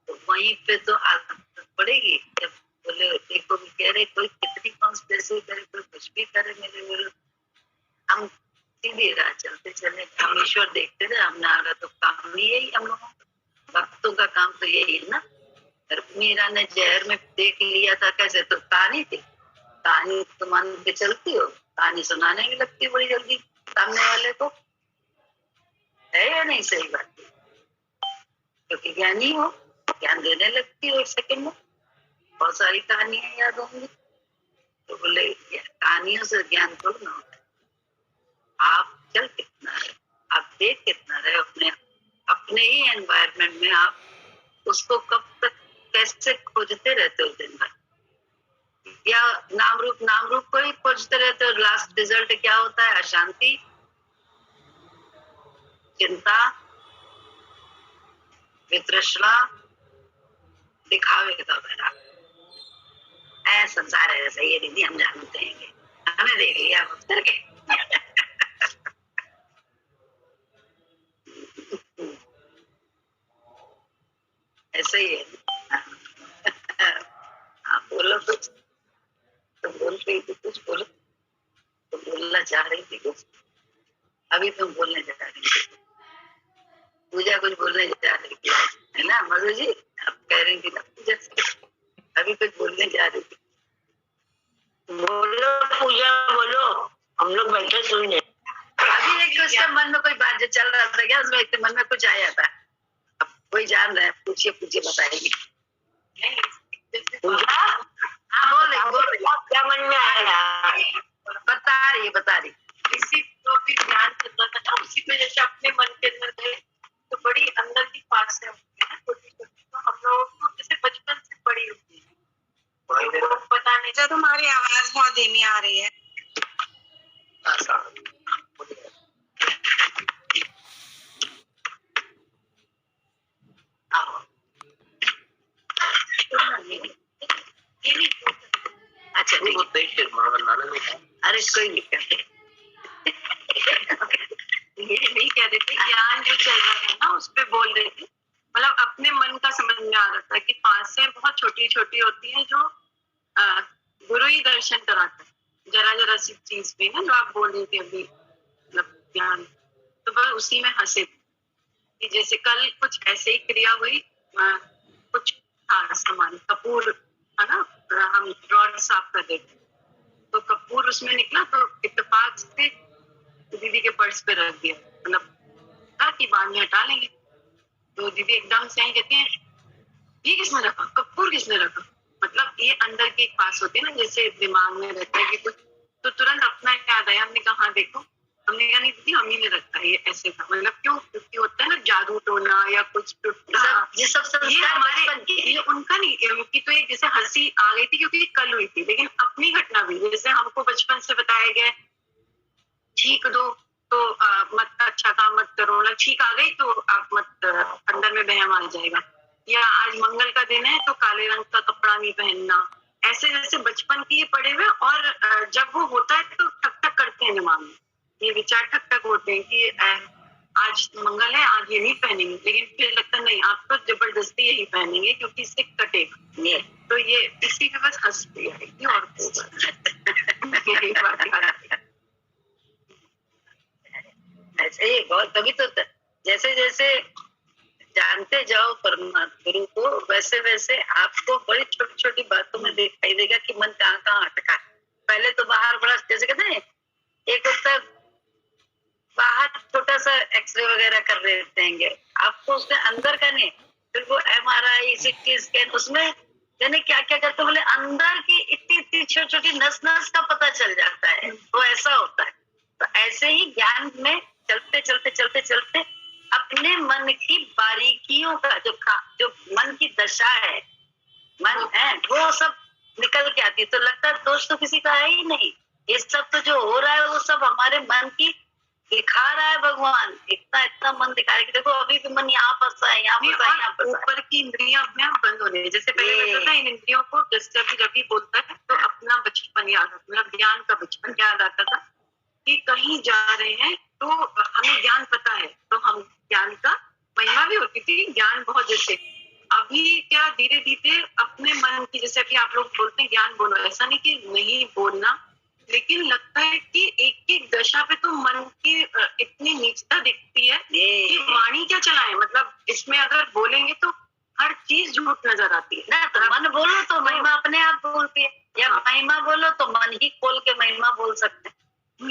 तो वहीं पे तो आदत पड़ेगी। जब बोले देखो भी कह रहे कोई कितनी कॉन्स्पिरेसी करे, कोई कुछ भी करे मेरे विरुद्ध, हम सीधी राह चलते चले, हम ईश्वर देखते थे। हमारा तो काम ही यही, हम लोगों भक्तों का काम तो यही है ना। मीरा ने जहर में देख लिया था कैसे, तो कहानी थी, कहानी तो मान के चलती हो, कहानी सुनाने में लगती बड़ी जल्दी सामने वाले को, है या नहीं? सही बात है, क्योंकि ज्ञानी हो, ज्ञान देने लगती हो एक सेकंड में, बहुत सारी कहानियां याद होंगी। तो बोले कहानियों से ज्ञान थोड़ा ना होता है। आप चल कितना रहे, आप देख कितना रहे अपने ही एनवायरमेंट में, आप उसको कब तक कैसे खोजते रहते हो दिन भर, या नाम रूप को ही खोजते रहते हो। लास्ट रिजल्ट क्या होता है? अशांति, चिंता, वितृष्णा, दिखावे का भरा संसार है। ऐसा ये दीदी हम जानते हैं, हमें देख लिया करके। ऐसे ही है। आप बोलो कुछ, तो बोल रही थी कुछ, बोलो तो बोलना चाह रही थी कुछ, अभी तुम बोलने जा रही थी, पूजा कुछ बोलने जा रही थी, है ना मधु जी? आप कह रही थी ना पूजा, अभी कुछ बोलने जा रही थी। बोलो पूजा, बोलो, हम लोग बैठे सुनने। अभी एक उसके मन में कोई बात जो चल रहा था क्या, उसमें एक मन में कुछ आया था, अब कोई जान रहा है, पूछिए बताएगी। पूजा, हाँ बोले क्या मन में आया? बता रही किसी को भी ध्यान करना था ना, उसी में जैसे अपने मन के अंदर गए तो बड़ी अंदर की पास है छोटी छोटी, तो हम लोगों को जैसे बचपन से बड़ी होती है, तो पता नहीं। तो तुम्हारी आवाज बहुत धीमी आ रही है। अच्छा अरे कोई दिक्कत ये नहीं कह रहे थे, ज्ञान जो चल रहा है ना उस पे बोल रहे थे, मतलब अपने मन का समझ में आ रहा था कि पासें बहुत छोटी छोटी होती है जो गुरु ही दर्शन कराता है, जरा सी चीज में ना, जो आप बोल रही थी अभी, मतलब ज्ञान। तो बस उसी में हंसे कि जैसे कल कुछ ऐसे ही क्रिया हुई, कुछ सामान कपूर है ना, हम रॉड साफ कर देते तो कपूर उसमें निकला, तो इत्तेफाक से दीदी के पर्स पे रख दिया, मतलब कि बाद में हटा लेंगे। तो दीदी एकदम से कहती है ये किसने रखा, कपूर किसने रखा? मतलब ये अंदर की एक पास होती है ना, जैसे दिमाग में रहता है कि कुछ, तो तुरंत अपना याद आया। हमने कहा हाँ देखो, हमने कहा नहीं दीदी हम ही ने रखा है ये ऐसे था, मतलब क्यों? क्योंकि होता है ना जादू टोना या कुछ, ये सब ये हमारे, ये उनका नहीं, उनकी तो एक जैसे हंसी आ गई थी क्योंकि कल हुई थी, लेकिन अपनी घटना भी जैसे हमको बचपन से बताया गया, छींक दो तो मत, अच्छा काम मत करो, ना छींक आ गई तो आप मत, अंदर में बहम आ जाएगा, या आज मंगल का दिन है तो काले रंग का कपड़ा नहीं पहनना, ऐसे जैसे बचपन के पड़े हुए। और जब वो होता है तो ठक ठक करते हैं दिमाग में, ये विचार ठक ठक होते हैं कि आज मंगल है, आज ये नहीं पहनेंगे, लेकिन फिर लगता नहीं आप तो जबरदस्ती यही पहनेंगे क्योंकि इससे कटेगा। तो ये इसी के बस हंस भी आएगी और यही बात ऐसे ही बहुत, तभी तो जैसे जैसे जानते जाओ परमात्मा गुरु को, वैसे वैसे आपको बड़ी छोटी छोटी बातों में दिखाई देगा कि मन कहाँ कहाँ अटका। पहले तो बाहर बड़ा, जैसे कहते हैं एक होता है बाहर छोटा सा एक्सरे वगैरह कर देते हैं, आपको उसके अंदर का नहीं, फिर वो MRI CT स्कैन, उसमें यानी क्या क्या करते, बोले अंदर की इतनी इतनी छोटी छोटी नस नस का पता चल जाता है, वो ऐसा होता है। तो ऐसे ही ज्ञान में चलते चलते चलते चलते अपने मन की बारीकियों का जो मन की दशा है, मन है वो सब निकल के आती है। तो लगता है दोष तो किसी का है ही नहीं, ये सब तो जो हो रहा है वो सब हमारे मन की दिखा रहा है भगवान। इतना इतना मन दिखा रहा है कि देखो अभी भी मन यहाँ फंसा है, यहाँ फंसा है, यहाँ फंसा है। ऊपर की इंद्रियां अपने आप बंद होने हैं। जैसे पहले लगता था इन इंद्रियों को, जैसे अभी रवि बोलता है तो अपना बचपन याद आता, मतलब ज्ञान का बचपन याद आता था कि कहीं जा रहे हैं तो हमें ज्ञान पता है, तो हम ज्ञान का महिमा भी होती थी, ज्ञान बहुत जैसे। अभी क्या धीरे धीरे अपने मन की, जैसे अभी आप लोग बोलते हैं ज्ञान बोलो, ऐसा नहीं कि नहीं बोलना, लेकिन लगता है कि एक एक दशा पे तो मन की इतनी नीचता दिखती है कि वाणी क्या चलाएं। मतलब इसमें अगर बोलेंगे तो हर चीज झूठ नजर आती है ना। तो मन बोलो तो महिमा अपने आप बोलती है, या महिमा बोलो तो मन ही खोल के महिमा बोल सकते हैं।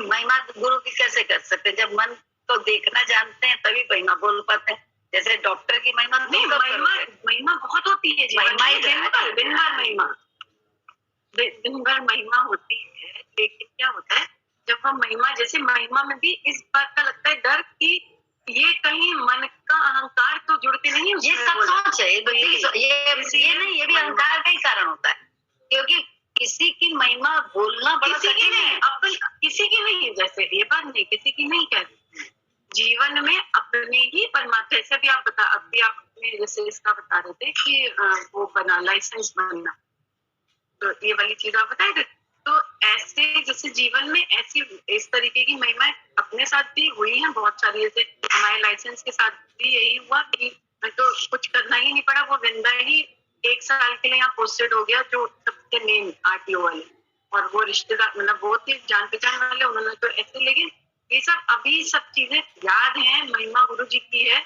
महिमा गुरु की कैसे कर सकते हैं? जब मन को देखना जानते हैं तभी महिमा बोल पाते हैं। जैसे डॉक्टर की महिमा महिमा बहुत होती है, महिमा ही दिन भर महिमा होती है। लेकिन क्या होता है जब हम महिमा, जैसे महिमा में भी इस बात का लगता है डर कि ये कहीं मन का अहंकार तो जुड़ते नहीं है। ये सब सोच है, ये नहीं, ये भी अहंकार का ही कारण होता है, क्योंकि किसी की महिमा बोलना बड़ा किसी की नहीं, अपन किसी की नहीं, जैसे ये बात नहीं किसी की नहीं कहते, जीवन में अपने ही परमात्मा। जैसे भी आप अभी आप अपने जैसे इसका बता रहे थे कि वो बना लाइसेंस बनना, तो ये वाली चीज आप बताए थे। तो ऐसे जैसे जीवन में ऐसी इस तरीके की महिमा अपने साथ भी हुई है बहुत सारी। जैसे हमारे लाइसेंस के साथ भी यही हुआ कि तो कुछ करना ही नहीं पड़ा, वो विंदा ही 1 साल के लिए यहाँ पोस्टेड हो गया, जो सबसे मेन RTO वाले, और वो रिश्तेदार मतलब बहुत ही जान पहचान वाले, उन्होंने तो ऐसे। लेकिन ये सब अभी सब चीजें याद है, महिमा गुरु जी की है,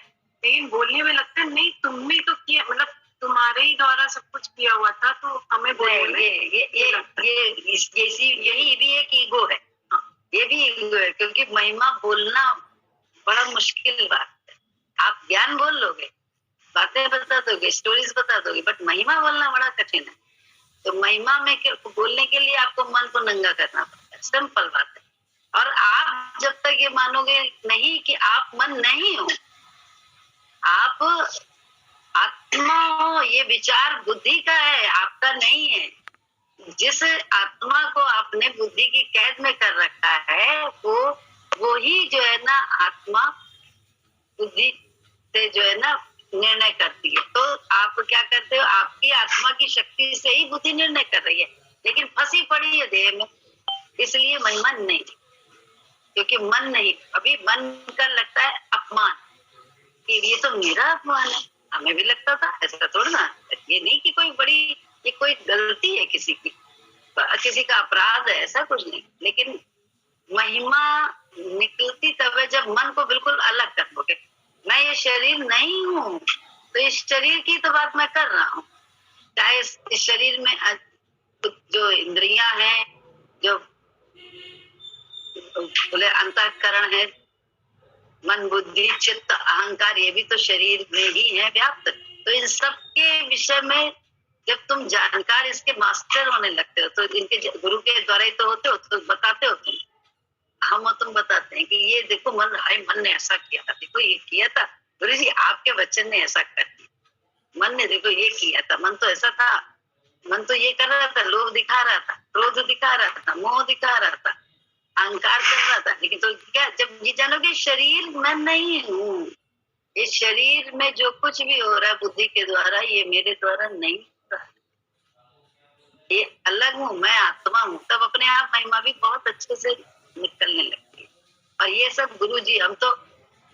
लेकिन बोलने में लगता है नहीं तुमने तो किया, मतलब तुम्हारे ही द्वारा सब कुछ किया हुआ था, तो हमें बोलने में यही भी एक ईगो है। ये भी ईगो है, क्योंकि महिमा बोलना बड़ा मुश्किल बात है। आप ज्ञान बोल लोगे, बातें बता दोगे, स्टोरीज बता दोगे, बट महिमा बोलना बड़ा कठिन है। तो महिमा में बोलने के लिए आपको मन को नंगा करना पड़ता है, सिंपल बात है। और आप जब तक ये मानोगे नहीं कि आप मन नहीं हो, आप आत्मा हो, ये विचार बुद्धि का है, आपका नहीं है। जिस आत्मा को आपने बुद्धि की कैद में कर रखा है वो ही जो है ना आत्मा बुद्धि से जो है ना निर्णय करती है। तो आप क्या करते हो? आपकी आत्मा की शक्ति से ही बुद्धि निर्णय कर रही है, लेकिन फंसी पड़ी है देह में, इसलिए महिमा नहीं, क्योंकि मन नहीं। अभी मन का लगता है अपमान कि ये तो मेरा अपमान है, हमें भी लगता था, ऐसा थोड़ा ना। ये नहीं कि कोई बड़ी, ये कोई गलती है किसी की, किसी का अपराध है, ऐसा कुछ नहीं। लेकिन महिमा निकलती तब है जब मन को बिल्कुल अलग कर दोगे। मैं ये शरीर नहीं हूँ, तो इस शरीर की तो बात मैं कर रहा हूँ। चाहे इस शरीर में जो इंद्रियां हैं, जो बोले अंतःकरण है, मन बुद्धि चित्त अहंकार, ये भी तो शरीर में ही है व्याप्त। तो इन सब के विषय में जब तुम जानकार, इसके मास्टर होने लगते हो, तो इनके गुरु के द्वारा ही तो होते हो, तो बताते हो तुम, हम तुम बताते हैं कि ये देखो मन ने ऐसा किया था, देखो ये किया था गुरु जी, आपके बच्चन ने ऐसा कर दिया, मन ने देखो ये किया था, मन तो ऐसा था, मन तो ये कर रहा था, लोभ दिखा रहा था, क्रोध दिखा रहा था, मोह दिखा रहा था, अहंकार कर रहा था। लेकिन तो क्या, जब ये जानोगे शरीर मैं नहीं हूँ, इस शरीर में जो कुछ भी हो रहा है बुद्धि के द्वारा, ये मेरे द्वारा नहीं हो रहा, ये अलग हूँ, मैं आत्मा हूँ, तब अपने आप महिमा भी बहुत अच्छे से निकलने लगती है। और ये सब गुरु जी, हम तो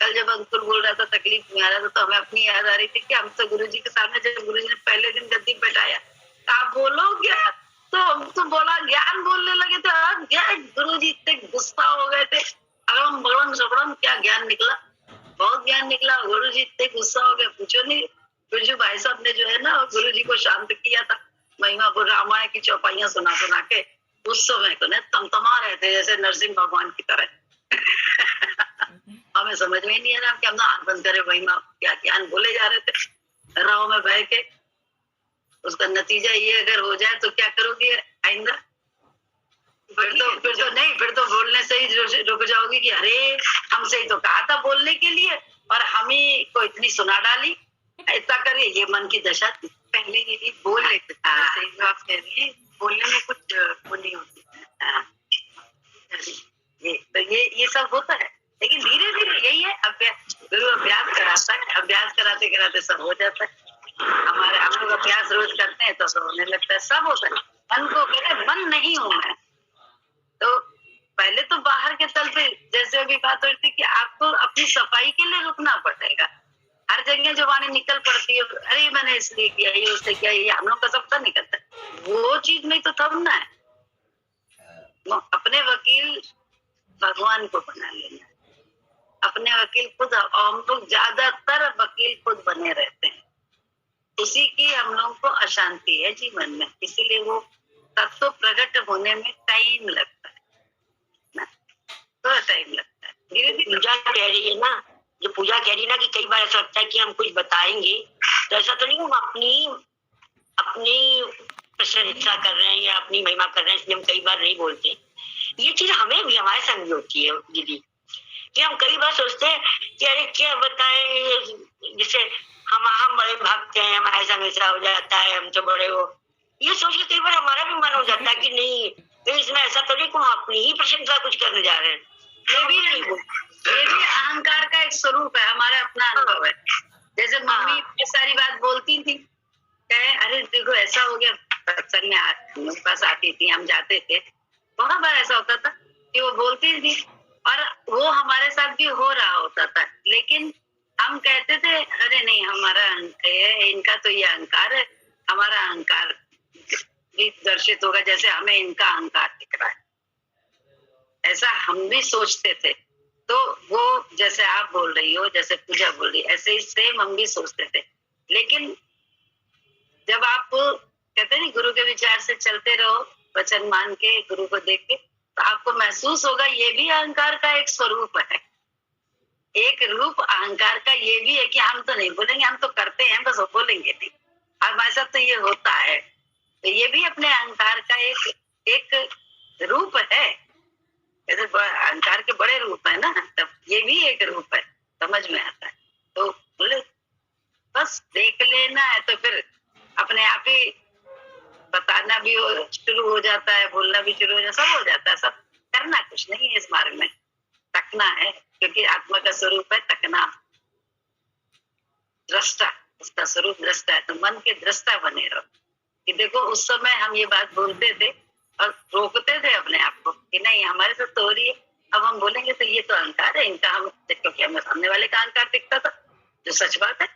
कल जब अंकुर बोल रहा था तकलीफ में आ रहा था, तो हमें अपनी याद आ रही थी कि हम तो गुरु जी के सामने, जब गुरु जी ने पहले दिन गद्दी बैठाया, आप बोलो क्या, तो हम तो बोला ज्ञान बोलने लगे थे। गुरु जी इतने गुस्सा हो गए थे, अगड़म बगड़म सबड़म, क्या ज्ञान निकला, बहुत ज्ञान निकला। गुरु जी इतने गुस्सा हो गए, पूछो नहीं। गुरु जी भाई साहब ने जो है ना गुरु जी को शांत किया था, महिमा बोल रामायण की चौपाइयां सुना सुना के उस समय को ना तमतमा रहे थे जैसे नरसिंह भगवान की तरह। हमें समझ में नहीं आ रहा कि हम आंख बंद करे महिमा क्या ज्ञान बोले जा रहे थे राह में बह के। उसका नतीजा ये अगर हो जाए तो क्या करोगे आइंदा? फिर तो बोलने से ही रुक जाओगी कि अरे हमसे ही तो कहा था बोलने के लिए और हम ही को इतनी सुना डाली, ऐसा करिए। ये मन की दशा थी। पहले यही बोल लेते थे, सही जो आप कह रही है, बोलने में कुछ वो नहीं होती। ये सब होता है, लेकिन धीरे धीरे यही है, गुरु अभ्यास कराता है, अभ्यास कराते कराते सब हो जाता है। हम लोग अभ्यास रोज करते हैं तो होने लगता है, सब होता है। मन को कहते मन नहीं हूं मैं, तो पहले तो बाहर के तल पे जैसे अभी बात हो रही थी कि आपको अपनी सफाई के लिए रुकना पड़ेगा। हर जगह जो वाणी निकल पड़ती है, अरे मैंने इसलिए किया, ये उससे किया, ये हम लोग का सबका निकलता है, वो चीज नहीं तो थमना है। अपने वकील भगवान को बना लेना, अपने वकील खुद, हम लोग ज्यादातर वकील खुद बने रहते हैं, उसी की हम लोग को अशांति है जीवन में, इसीलिए वो तत्व प्रकट होने में टाइम लगता है ना, थोड़ा टाइम लगता है। धीरे धीरे पूजा कह रही है ना, जो पूजा कह रही है ना कि कई बार ऐसा लगता है कि हम कुछ बताएंगे तो ऐसा तो नहीं हम अपनी प्रशंसा कर रहे हैं या अपनी महिमा कर रहे हैं, इसलिए हम कई बार नहीं बोलते। ये चीज हमें भी हमारे संग भी होती है दीदी, कि हम कई बार सोचते हैं कि अरे क्या बताएं, जैसे हम बड़े भक्त हैं, हमारे संग ऐसा हो जाता है, हम तो बड़े हो, ये सोच के कई बार हमारा भी मन हो जाता है कि नहीं इसमें ऐसा तो नहीं, हम अपनी ही प्रशंसा कुछ करने जा रहे हैं। ये भी अहंकार का एक स्वरूप है, हमारा अपना अनुभव है। जैसे मम्मी सारी बात बोलती थी, कहे अरे देखो ऐसा हो गया, सत्संग में मेरे पास आती थी, हम जाते थे, बहुत बार ऐसा होता था कि वो बोलती थी और वो हमारे साथ भी हो रहा होता था, लेकिन हम कहते थे अरे नहीं हमारा है, इनका तो ये अहंकार है, हमारा अहंकार भी दर्शित होगा जैसे हमें इनका अहंकार दिख रहा है, ऐसा हम भी सोचते थे। तो वो जैसे आप बोल रही हो, जैसे पूजा बोल रही, ऐसे ही सेम हम भी सोचते थे। लेकिन जब आप कहते नहीं गुरु के विचार से चलते रहो, वचन मान के, गुरु को देख के, तो आपको महसूस होगा ये भी अहंकार का एक स्वरूप है, एक रूप अहंकार का ये भी है कि हम तो नहीं बोलेंगे, हम तो करते हैं बस, वो बोलेंगे नहीं, हमारे साथ तो ये होता है। तो ये भी अपने अहंकार का एक रूप है, जैसे अहंकार के बड़े रूप है ना, तब ये भी एक रूप है, समझ में आता है। तो बोले बस देख लेना है तो फिर अपने आप ही बताना भी शुरू हो जाता है, बोलना भी शुरू हो जाता है, सब हो जाता है, सब करना कुछ नहीं है इस मार्ग में, तकना है, क्योंकि आत्मा का स्वरूप है तकना, दृष्टा, उसका स्वरूप दृष्टा है। तो मन के दृष्टा बने रहो कि देखो उस समय हम ये बात बोलते थे और रोकते थे अपने आप को कि नहीं हमारे साथ तो हो रही है, अब हम बोलेंगे तो ये तो अहंकार है इनका, हम क्योंकि हमें सामने वाले का अहंकार दिखता था, जो सच बात है,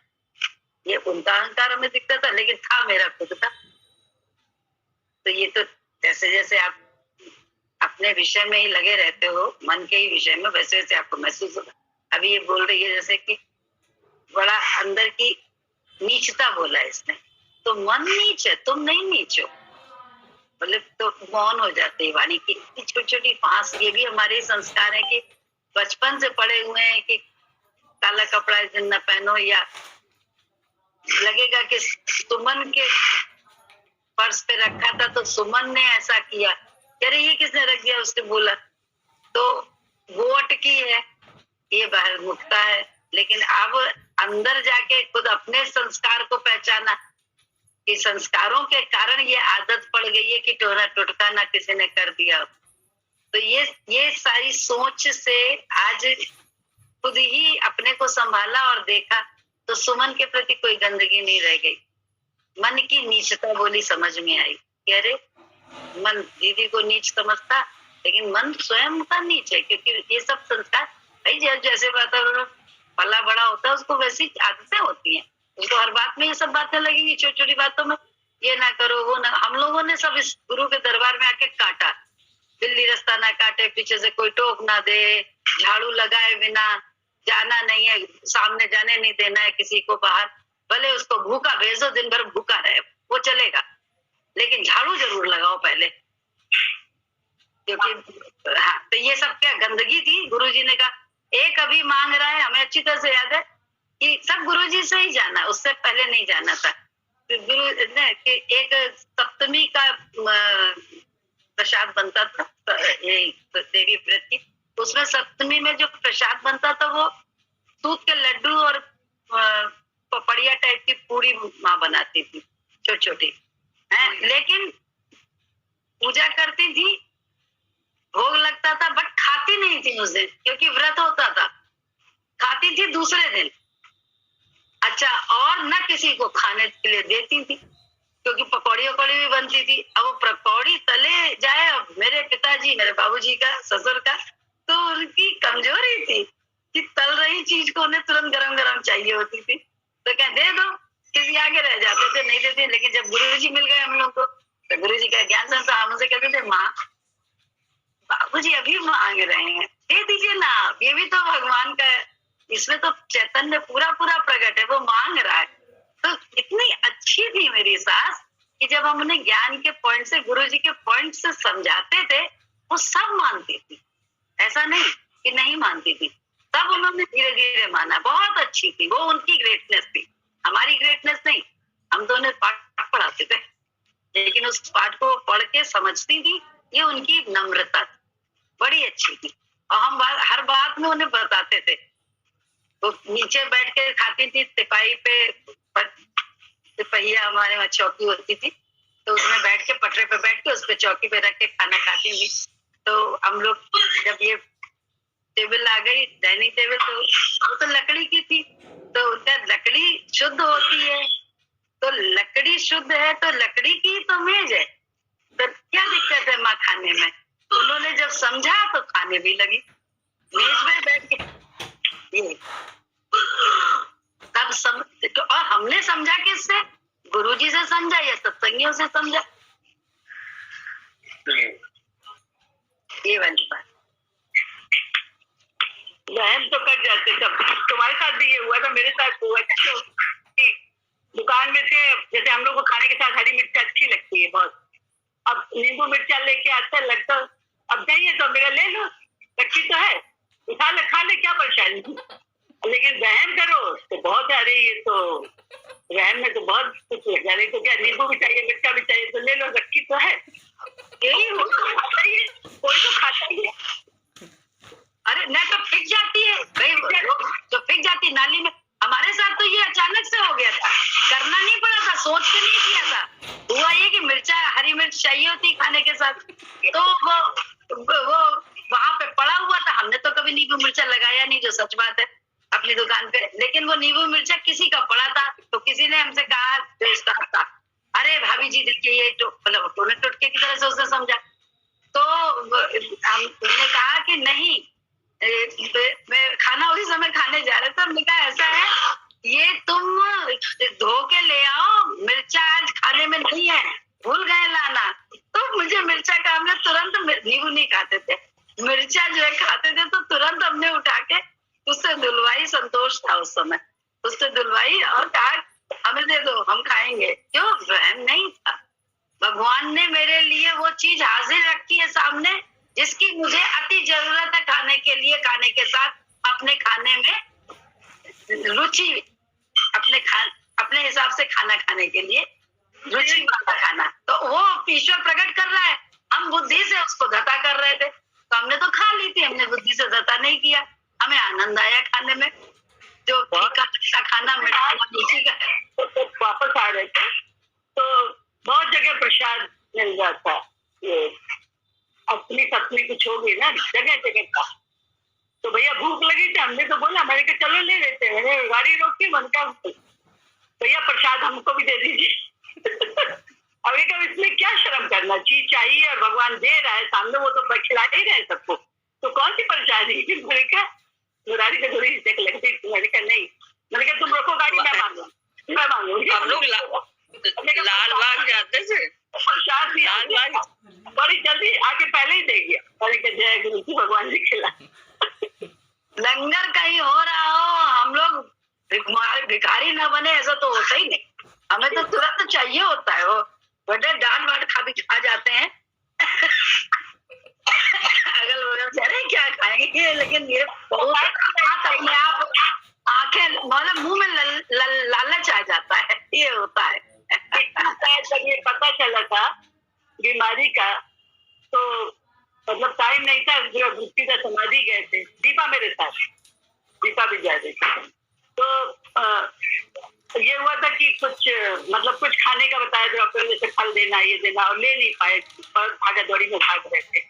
ये उनका अहंकार हमें दिखता था, लेकिन था मेरा खुद का। तो ये तो जैसे जैसे आप अपने विषय में ही लगे रहते हो, मन के ही विषय में, वैसे वैसे आपको महसूस होगा। अभी ये बोल रही है जैसे कि बड़ा अंदर की नीचता बोला इसने, तो मन नीच है, तुम नहीं नीच हो, मतलब तो मौन हो जाते हैं वाणी की छोटी छोटी फांस। ये भी हमारे संस्कार है कि बचपन से पड़े हुए हैं कि काला कपड़ा इस दिन न पहनो, या लगेगा कि सुमन के पर्स पे रखा था तो सुमन ने ऐसा किया, अरे ये किसने रख दिया, उसने बोला, तो वो अटकी है, ये बाहर मुक्ता है। लेकिन अब अंदर जाके खुद अपने संस्कार को पहचाना कि संस्कारों के कारण ये आदत पड़ गई है कि टोना टोटका ना किसी ने कर दिया। तो ये सारी सोच से आज खुद ही अपने को संभाला और देखा तो सुमन के प्रति कोई गंदगी नहीं रह गई। मन की नीचता बोली समझ में आई कि अरे मन दीदी को नीच समझता, लेकिन मन स्वयं का नीच है, क्योंकि ये सब संस्कार भाई जैसे वातावरण पला बड़ा होता है उसको वैसी आदतें होती हैं, उसको हर बात में ये सब बातें लगेंगी, छोटी छोटी बातों में ये ना करो वो ना। हम लोगों ने सब इस गुरु के दरबार में आके काटा, बिल्ली रास्ता ना काटे, पीछे से कोई टोक ना दे, झाड़ू लगाए बिना जाना नहीं है, सामने जाने नहीं देना है किसी को बाहर, भले उसको भूखा भेजो, दिन भर भूखा रहे वो चलेगा, लेकिन झाड़ू जरूर लगाओ पहले, क्योंकि हाँ। तो ये सब क्या गंदगी थी। गुरुजी ने कहा एक अभी मांग रहा है, हमें अच्छी तरह से याद है कि सब गुरुजी से ही जाना, उससे पहले नहीं जाना था। तो गुरु ने कि एक सप्तमी का प्रसाद बनता था देवी व्रत की, उसमें सप्तमी में जो प्रसाद बनता था वो दूध के लड्डू और पपड़िया टाइप की पूरी माँ बनाती थी, छोटी छोटी है, लेकिन पूजा करती थी, भोग लगता था, बट खाती नहीं थी उस दिन क्योंकि व्रत होता था। खाती थी दूसरे दिन। अच्छा, और न किसी को खाने के लिए देती थी क्योंकि पकौड़ी वकौड़ी भी बनती थी। अब वो पकौड़ी तले जाए, अब मेरे पिताजी, मेरे बाबूजी का, ससुर का, तो उनकी कमजोरी थी कि तल रही चीज को उन्हें तुरंत गरम गरम चाहिए होती थी, तो क्या दे दो, किसी आगे रह जाते थे, नहीं देते। लेकिन जब गुरुजी मिल गए हम लोग को, तो गुरुजी का ज्ञान संस्था हमसे कहते थे, माँ बाबूजी अभी मांग रहे हैं, दे दीजिए ना, ये भी तो भगवान का है, इसमें तो चैतन्य पूरा पूरा प्रकट है, वो मांग रहा है। तो इतनी अच्छी थी मेरी सास कि जब हम उन्हें ज्ञान के पॉइंट से, गुरुजी के पॉइंट से समझाते थे, वो सब मानती थी, ऐसा नहीं कि नहीं मानती थी। तब उन्होंने धीरे धीरे माना। बहुत अच्छी थी वो, उनकी ग्रेटनेस थी, हमारी ग्रेटनेस नहीं। हम तो उन्हें पाठ पढ़ाते थे, लेकिन उस पाठ को पढ़ के समझती थी, ये उनकी नम्रता थी, बड़ी अच्छी थी। और हम हर बात में उन्हें बताते थे। तो नीचे बैठ के खाती थी तिपाही पे, तिपहिया हमारे वहाँ चौकी होती थी, तो उसमें बैठ के, पटरे पे बैठ के, उस पे चौकी पे रख के खाना खाती थी। तो हम लोग जब ये टेबल आ गई, डाइनिंग टेबल, तो वो तो लकड़ी की थी, तो उनका लकड़ी शुद्ध होती है, तो लकड़ी शुद्ध है तो लकड़ी की तो मेज है, तो क्या दिक्कत है माँ खाने में। उन्होंने जब समझा तो खाने भी लगी मेज में बैठ के। ये तब और हमने समझा किससे? गुरुजी से समझा या सत्संगियों से समझा? ये वाली बात। वहम तो कर जाते सब। तुम्हारे साथ भी ये हुआ था, मेरे साथ हुआ था। दुकान में थे, जैसे हम लोग को खाने के साथ हरी मिर्च अच्छी लगती है बहुत, अब नींबू मिर्चा लेके आता लगता, अब चाहिए तो मेरा ले लो, कच्ची तो है, उठा ले, खा ले, क्या परेशानी। लेकिन वहम करो तो बहुत, अरे ये तो वहम में तो बहुत कुछ लग जाए, तो क्या नींबू भी चाहिए, मिर्चा भी चाहिए, तो ले लो, रखी तो है। यही खाता ही है, कोई तो खाता ही है। अरे न तो फिक जाती है भाई, तो फिक जाती नाली में। हमारे साथ तो ये अचानक से हो गया था, करना नहीं पड़ा था, सोच के नहीं किया था। हुआ ये कि मिर्चा, हरी मिर्च चाहिए होती खाने के साथ, तो वो वहां पे पड़ा हुआ था। हमने तो कभी नींबू मिर्चा लगाया नहीं, जो सच बात है, अपनी दुकान पे। लेकिन वो नींबू मिर्चा किसी का पड़ा था, तो किसी ने हमसे कहा, जो स्टाफ था, अरे भाभी जी देखिए, ये मतलब टोटके की तरह से उसने समझा। तो हमने कहा कि नहीं, मैं खाना उसी समय खाने जा रहे थे, हमने कहा ऐसा है, ये तुम धो के ले आओ, मिर्चा आज खाने में नहीं है, भूल गए लाना। तो मुझे मिर्चा का, हमने तुरंत, नींबू नहीं खाते थे, मिर्चा जो है खाते थे, तो तुरंत हमने उठा के उससे धुलवाई। संतोष था उस समय, उससे धुलवाई और कहा हमें दे दो, हम खाएंगे। क्यों? वहम नहीं था। भगवान ने मेरे लिए वो चीज हाजिर रखी है सामने, जिसकी मुझे अति जरूरत है खाने के लिए, खाने के साथ अपने खाने में रुचि, अपने हिसाब से खाना खाने के लिए रुचि वाला खाना। तो वो ईश्वर प्रकट कर रहा है, हम बुद्धि से उसको धता कर रहे थे, तो हमने तो खा ली थी, हमने बुद्धि से धता नहीं किया। हमें आनंद आया खाने में, जो फीका खाना मिठाई का। तो वापस आ रहे थे, तो बहुत जगह प्रसाद मिल जाता, ये अपनी सपनी कुछ होगी ना, जगह जगह का। तो भैया भूख लगी थी, हमने तो बोला, मैंने कहा चलो ले लेते हैं। मैंने गाड़ी रोकी, मन का भैया प्रसाद हमको भी दे दीजिए। अब एक इसमें क्या शर्म करना, चीज चाहिए और भगवान दे रहा है सामने, वो तो खिला ही रहे सबको, तो कौन सी परेशानी। मैंने कहा, मुरारी को थोड़ी देख लगती, मैंने कहा नहीं, मैंने कहा तुम रोको गाड़ी, मैं मांगूंगी। हम लोग लाल बाग जाते थे, प्रसाद दिया, बड़ी जल्दी आके पहले ही दे गया। मैंने कहा जय गुरु जी, भगवान जी खिला। लंगर कहीं हो रहा हो, हम लोग भिखारी ना बने, ऐसा तो होता ही नहीं। हमें तो तुरंत चाहिए होता है, वो बड़े डांट वाट खा जाते हैं। अगल बगल से अरे क्या खाएंगे, लेकिन ये बहुत अपने आप आंखें, मतलब मुंह में लालच आ जाता है, ये होता है। जब ये पता चला था बीमारी का, तो मतलब टाइम नहीं था, गुप्ती का समाधि गए थे, दीपा मेरे साथ, दीपा भी जा रही थी। तो ये हुआ था कि कुछ मतलब कुछ खाने का बताया डॉक्टर ने, जैसे फल देना ये देना, और ले नहीं पाए, भागा दौड़ी में भाग रहे थे।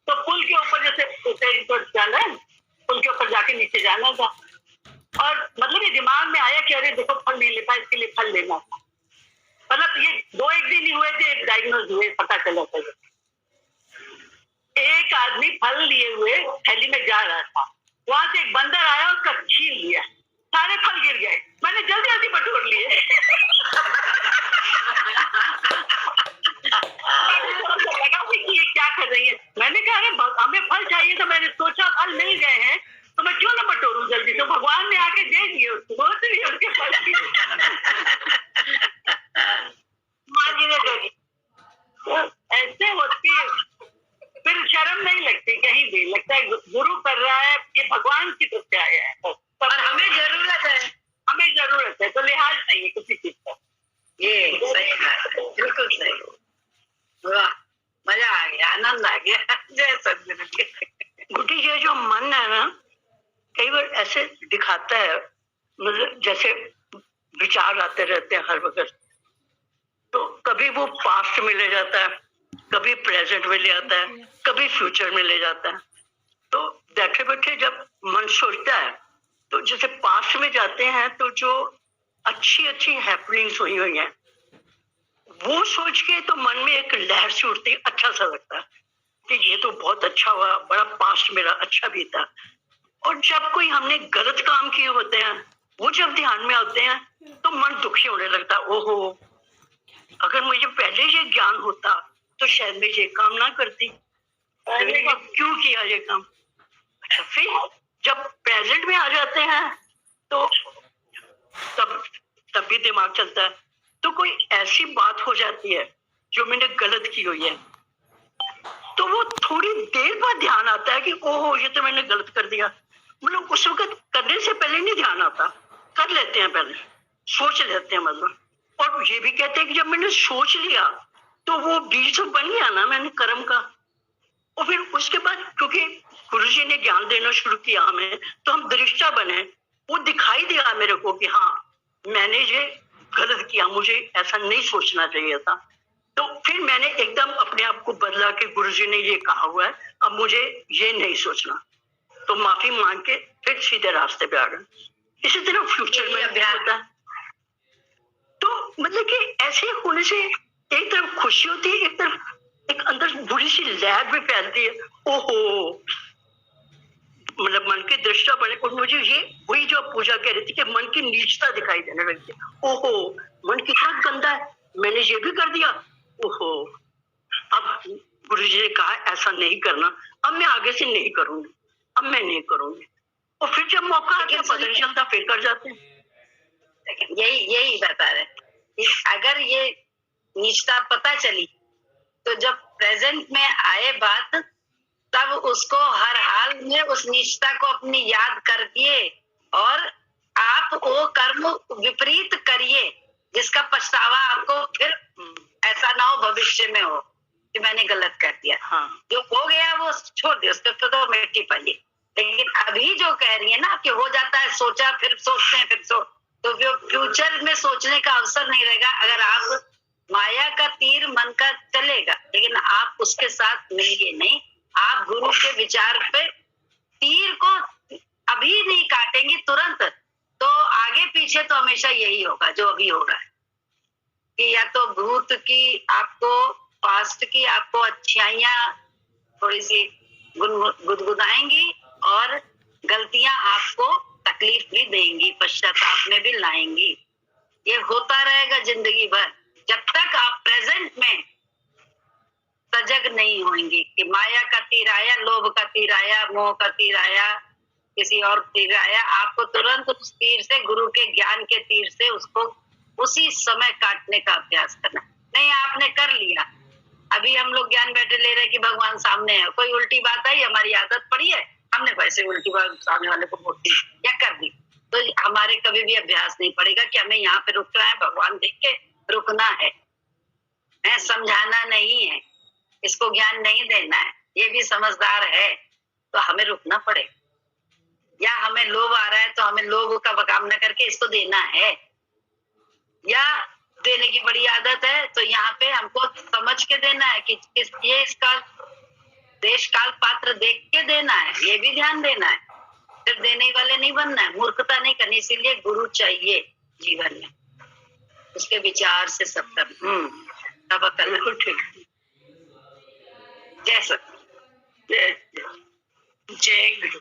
तो पुल के ऊपर जैसे उसे इनको जाना है, पुल के ऊपर जाके नीचे जाना था, और मतलब ये दिमाग में आया कि अरे देखो फल नहीं ले पाए, इसके लिए फल लेना था। मतलब ये 2-1 दिन ही हुए थे डायग्नोज हुए, पता चला था। एक आदमी फल लिए हुए थैली में जा रहा था, वहां से एक बंदर आया, उसका छीन लिया, सारे फल गिर गए। मैंने जल्दी जल्दी बटोर लिए। लगा कि ये क्या कर रही है। मैंने कहा अरे हमें फल चाहिए था, मैंने सोचा फल मिल गए हैं तो मैं क्यों ना बटोरूं जल्दी। तो भगवान ने आके दे दिए उसको, बहुत ही उसके फल माँ जी ने दे दी। ऐसे होती है, फिर शर्म नहीं लगती कहीं भी, लगता है गुरु कर रहा है, ये भगवान की तरफ से आया है, पर हमें जरूरत है, तो लिहाज नहीं है किसी चीज का। ये सही है, बिल्कुल सही। वाह, मजा आ गया, आनंद आ गया। जय सद्गुरु जी। गुड्डी, ये जो मन है ना, कई बार ऐसे दिखाता है, मतलब जैसे विचार आते रहते हैं हर वक्त, तो कभी वो पास्ट में ले जाता है, कभी प्रेजेंट में ले आता है, कभी फ्यूचर में ले जाता है। तो बैठे बैठे जब मन सोचता है, तो जैसे पास्ट में जाते हैं तो जो अच्छी हैपनिंग्स हुई हैं वो सोच के तो मन में एक लहर सी उठती, अच्छा सा लगता है कि ये तो बहुत अच्छा हुआ, बड़ा पास्ट मेरा अच्छा बीता। और जब कोई हमने गलत काम किए होते हैं, वो जब ध्यान में आते हैं तो मन दुखी होने लगता है। ओहो, अगर मुझे पहले ये ज्ञान होता तो शायद मैं ये काम ना करती, क्यों किया ये काम। अच्छा, फिर जब प्रेजेंट में आ जाते हैं तो तब भी दिमाग चलता है, तो कोई ऐसी बात हो जाती है जो मैंने गलत की हुई है, तो वो थोड़ी देर बाद ध्यान आता है कि ओहो ये तो मैंने गलत कर दिया। मतलब उस वक्त करने से पहले नहीं ध्यान आता, कर लेते हैं, पहले सोच लेते हैं मतलब। और ये भी कहते हैं कि जब मैंने सोच लिया तो वो बीज तो बन गया ना मैंने कर्म का। और फिर उसके बाद क्योंकि गुरुजी ने ज्ञान देना शुरू किया हमें, तो हम दृष्टा बने, वो दिखाई दिया मेरे को कि हाँ मैंने ये गलत किया, मुझे ऐसा नहीं सोचना चाहिए था। तो फिर मैंने एकदम अपने आप को बदला कि गुरुजी ने ये कहा हुआ है, अब मुझे ये नहीं सोचना, तो माफी मांग के फिर सीधे रास्ते पे आ गए। इसी तरह फ्यूचर में भी होता है। तो मतलब कि ऐसे होने से एक तरफ खुशी होती है, एक तरफ एक अंदर बुरी सी लहर भी फैलती है। ओहो, मतलब मन की दृष्टा बने। और मुझे ये वही जो पूजा कह रही थी कि मन की नीचता दिखाई देने लगती है। ओहो, मन कितना गंदा है, मैंने ये भी कर दिया। ओहो, अब गुरुजी ने कहा ऐसा नहीं करना, अब मैं आगे से नहीं करूंगी, अब मैं नहीं करूंगी। और फिर जब मौका आता पता नहीं चलता, फिर कर जाते हैं। यही बता रहे, अगर ये निष्ठा पता चली तो जब प्रेजेंट में आए बात, तब उसको हर हाल में उस निष्ठा को अपनी याद करके और आप वो कर्म विपरीत करिए जिसका पछतावा आपको फिर ऐसा ना हो भविष्य में हो कि मैंने गलत कर दिया। हाँ, जो हो गया वो छोड़ दिया, उसके तो मिट्टी पाइए। लेकिन अभी जो कह रही है ना कि हो जाता है, सोचा फिर सोचते हैं, तो जो फ्यूचर में सोचने का अवसर नहीं रहेगा। अगर आप माया का तीर मन का चलेगा, लेकिन आप उसके साथ मिलिए नहीं। आप गुरु के विचार पे तीर को अभी नहीं काटेंगे तुरंत, तो आगे पीछे तो हमेशा यही होगा जो अभी हो रहा है कि या तो भूत की आपको, पास्ट की आपको अच्छाइयां थोड़ी सी गुदगुदाएंगी और गलतियां आपको तकलीफ भी देंगी, पश्चाताप में भी लाएंगी। ये होता रहेगा जिंदगी भर जब तक आप प्रेजेंट में सजग नहीं होंगे कि माया का तीर आया, लोभ का तीर आया, मोह का तीर आया, किसी और तीर आया, आपको तुरंत उस तीर से, गुरु के ज्ञान के तीर से उसको उसी समय काटने का अभ्यास करना। नहीं, आपने कर लिया, अभी हम लोग ज्ञान बैठे ले रहे हैं कि भगवान सामने है, कोई उल्टी बात आई, हमारी आदत पड़ी है, हमने वैसे उल्टी बात सामने वाले को बोल दी या कर दी, तो हमारे कभी भी अभ्यास नहीं पड़ेगा कि हमें यहाँ पे रुकना है, भगवान देख के रुकना है, समझाना नहीं है, इसको ज्ञान नहीं देना है, ये भी समझदार है तो हमें रुकना पड़ेगा। या हमें लोभ आ रहा है तो हमें लोभ का काम न करके इसको देना है, या देने की बड़ी आदत है, तो यहाँ पे हमको समझ के देना है कि ये इसका देश काल पात्र देख के देना है, ये भी ध्यान देना है। फिर देने वाले नहीं बनना है, मूर्खता नहीं करनी। इसीलिए गुरु चाहिए जीवन में, उसके विचार से सब करना। सब बिल्कुल ठीक। जय सत जय जय गुरु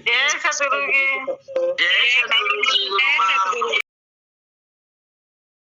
जय सतगुरु जय सतगुरु।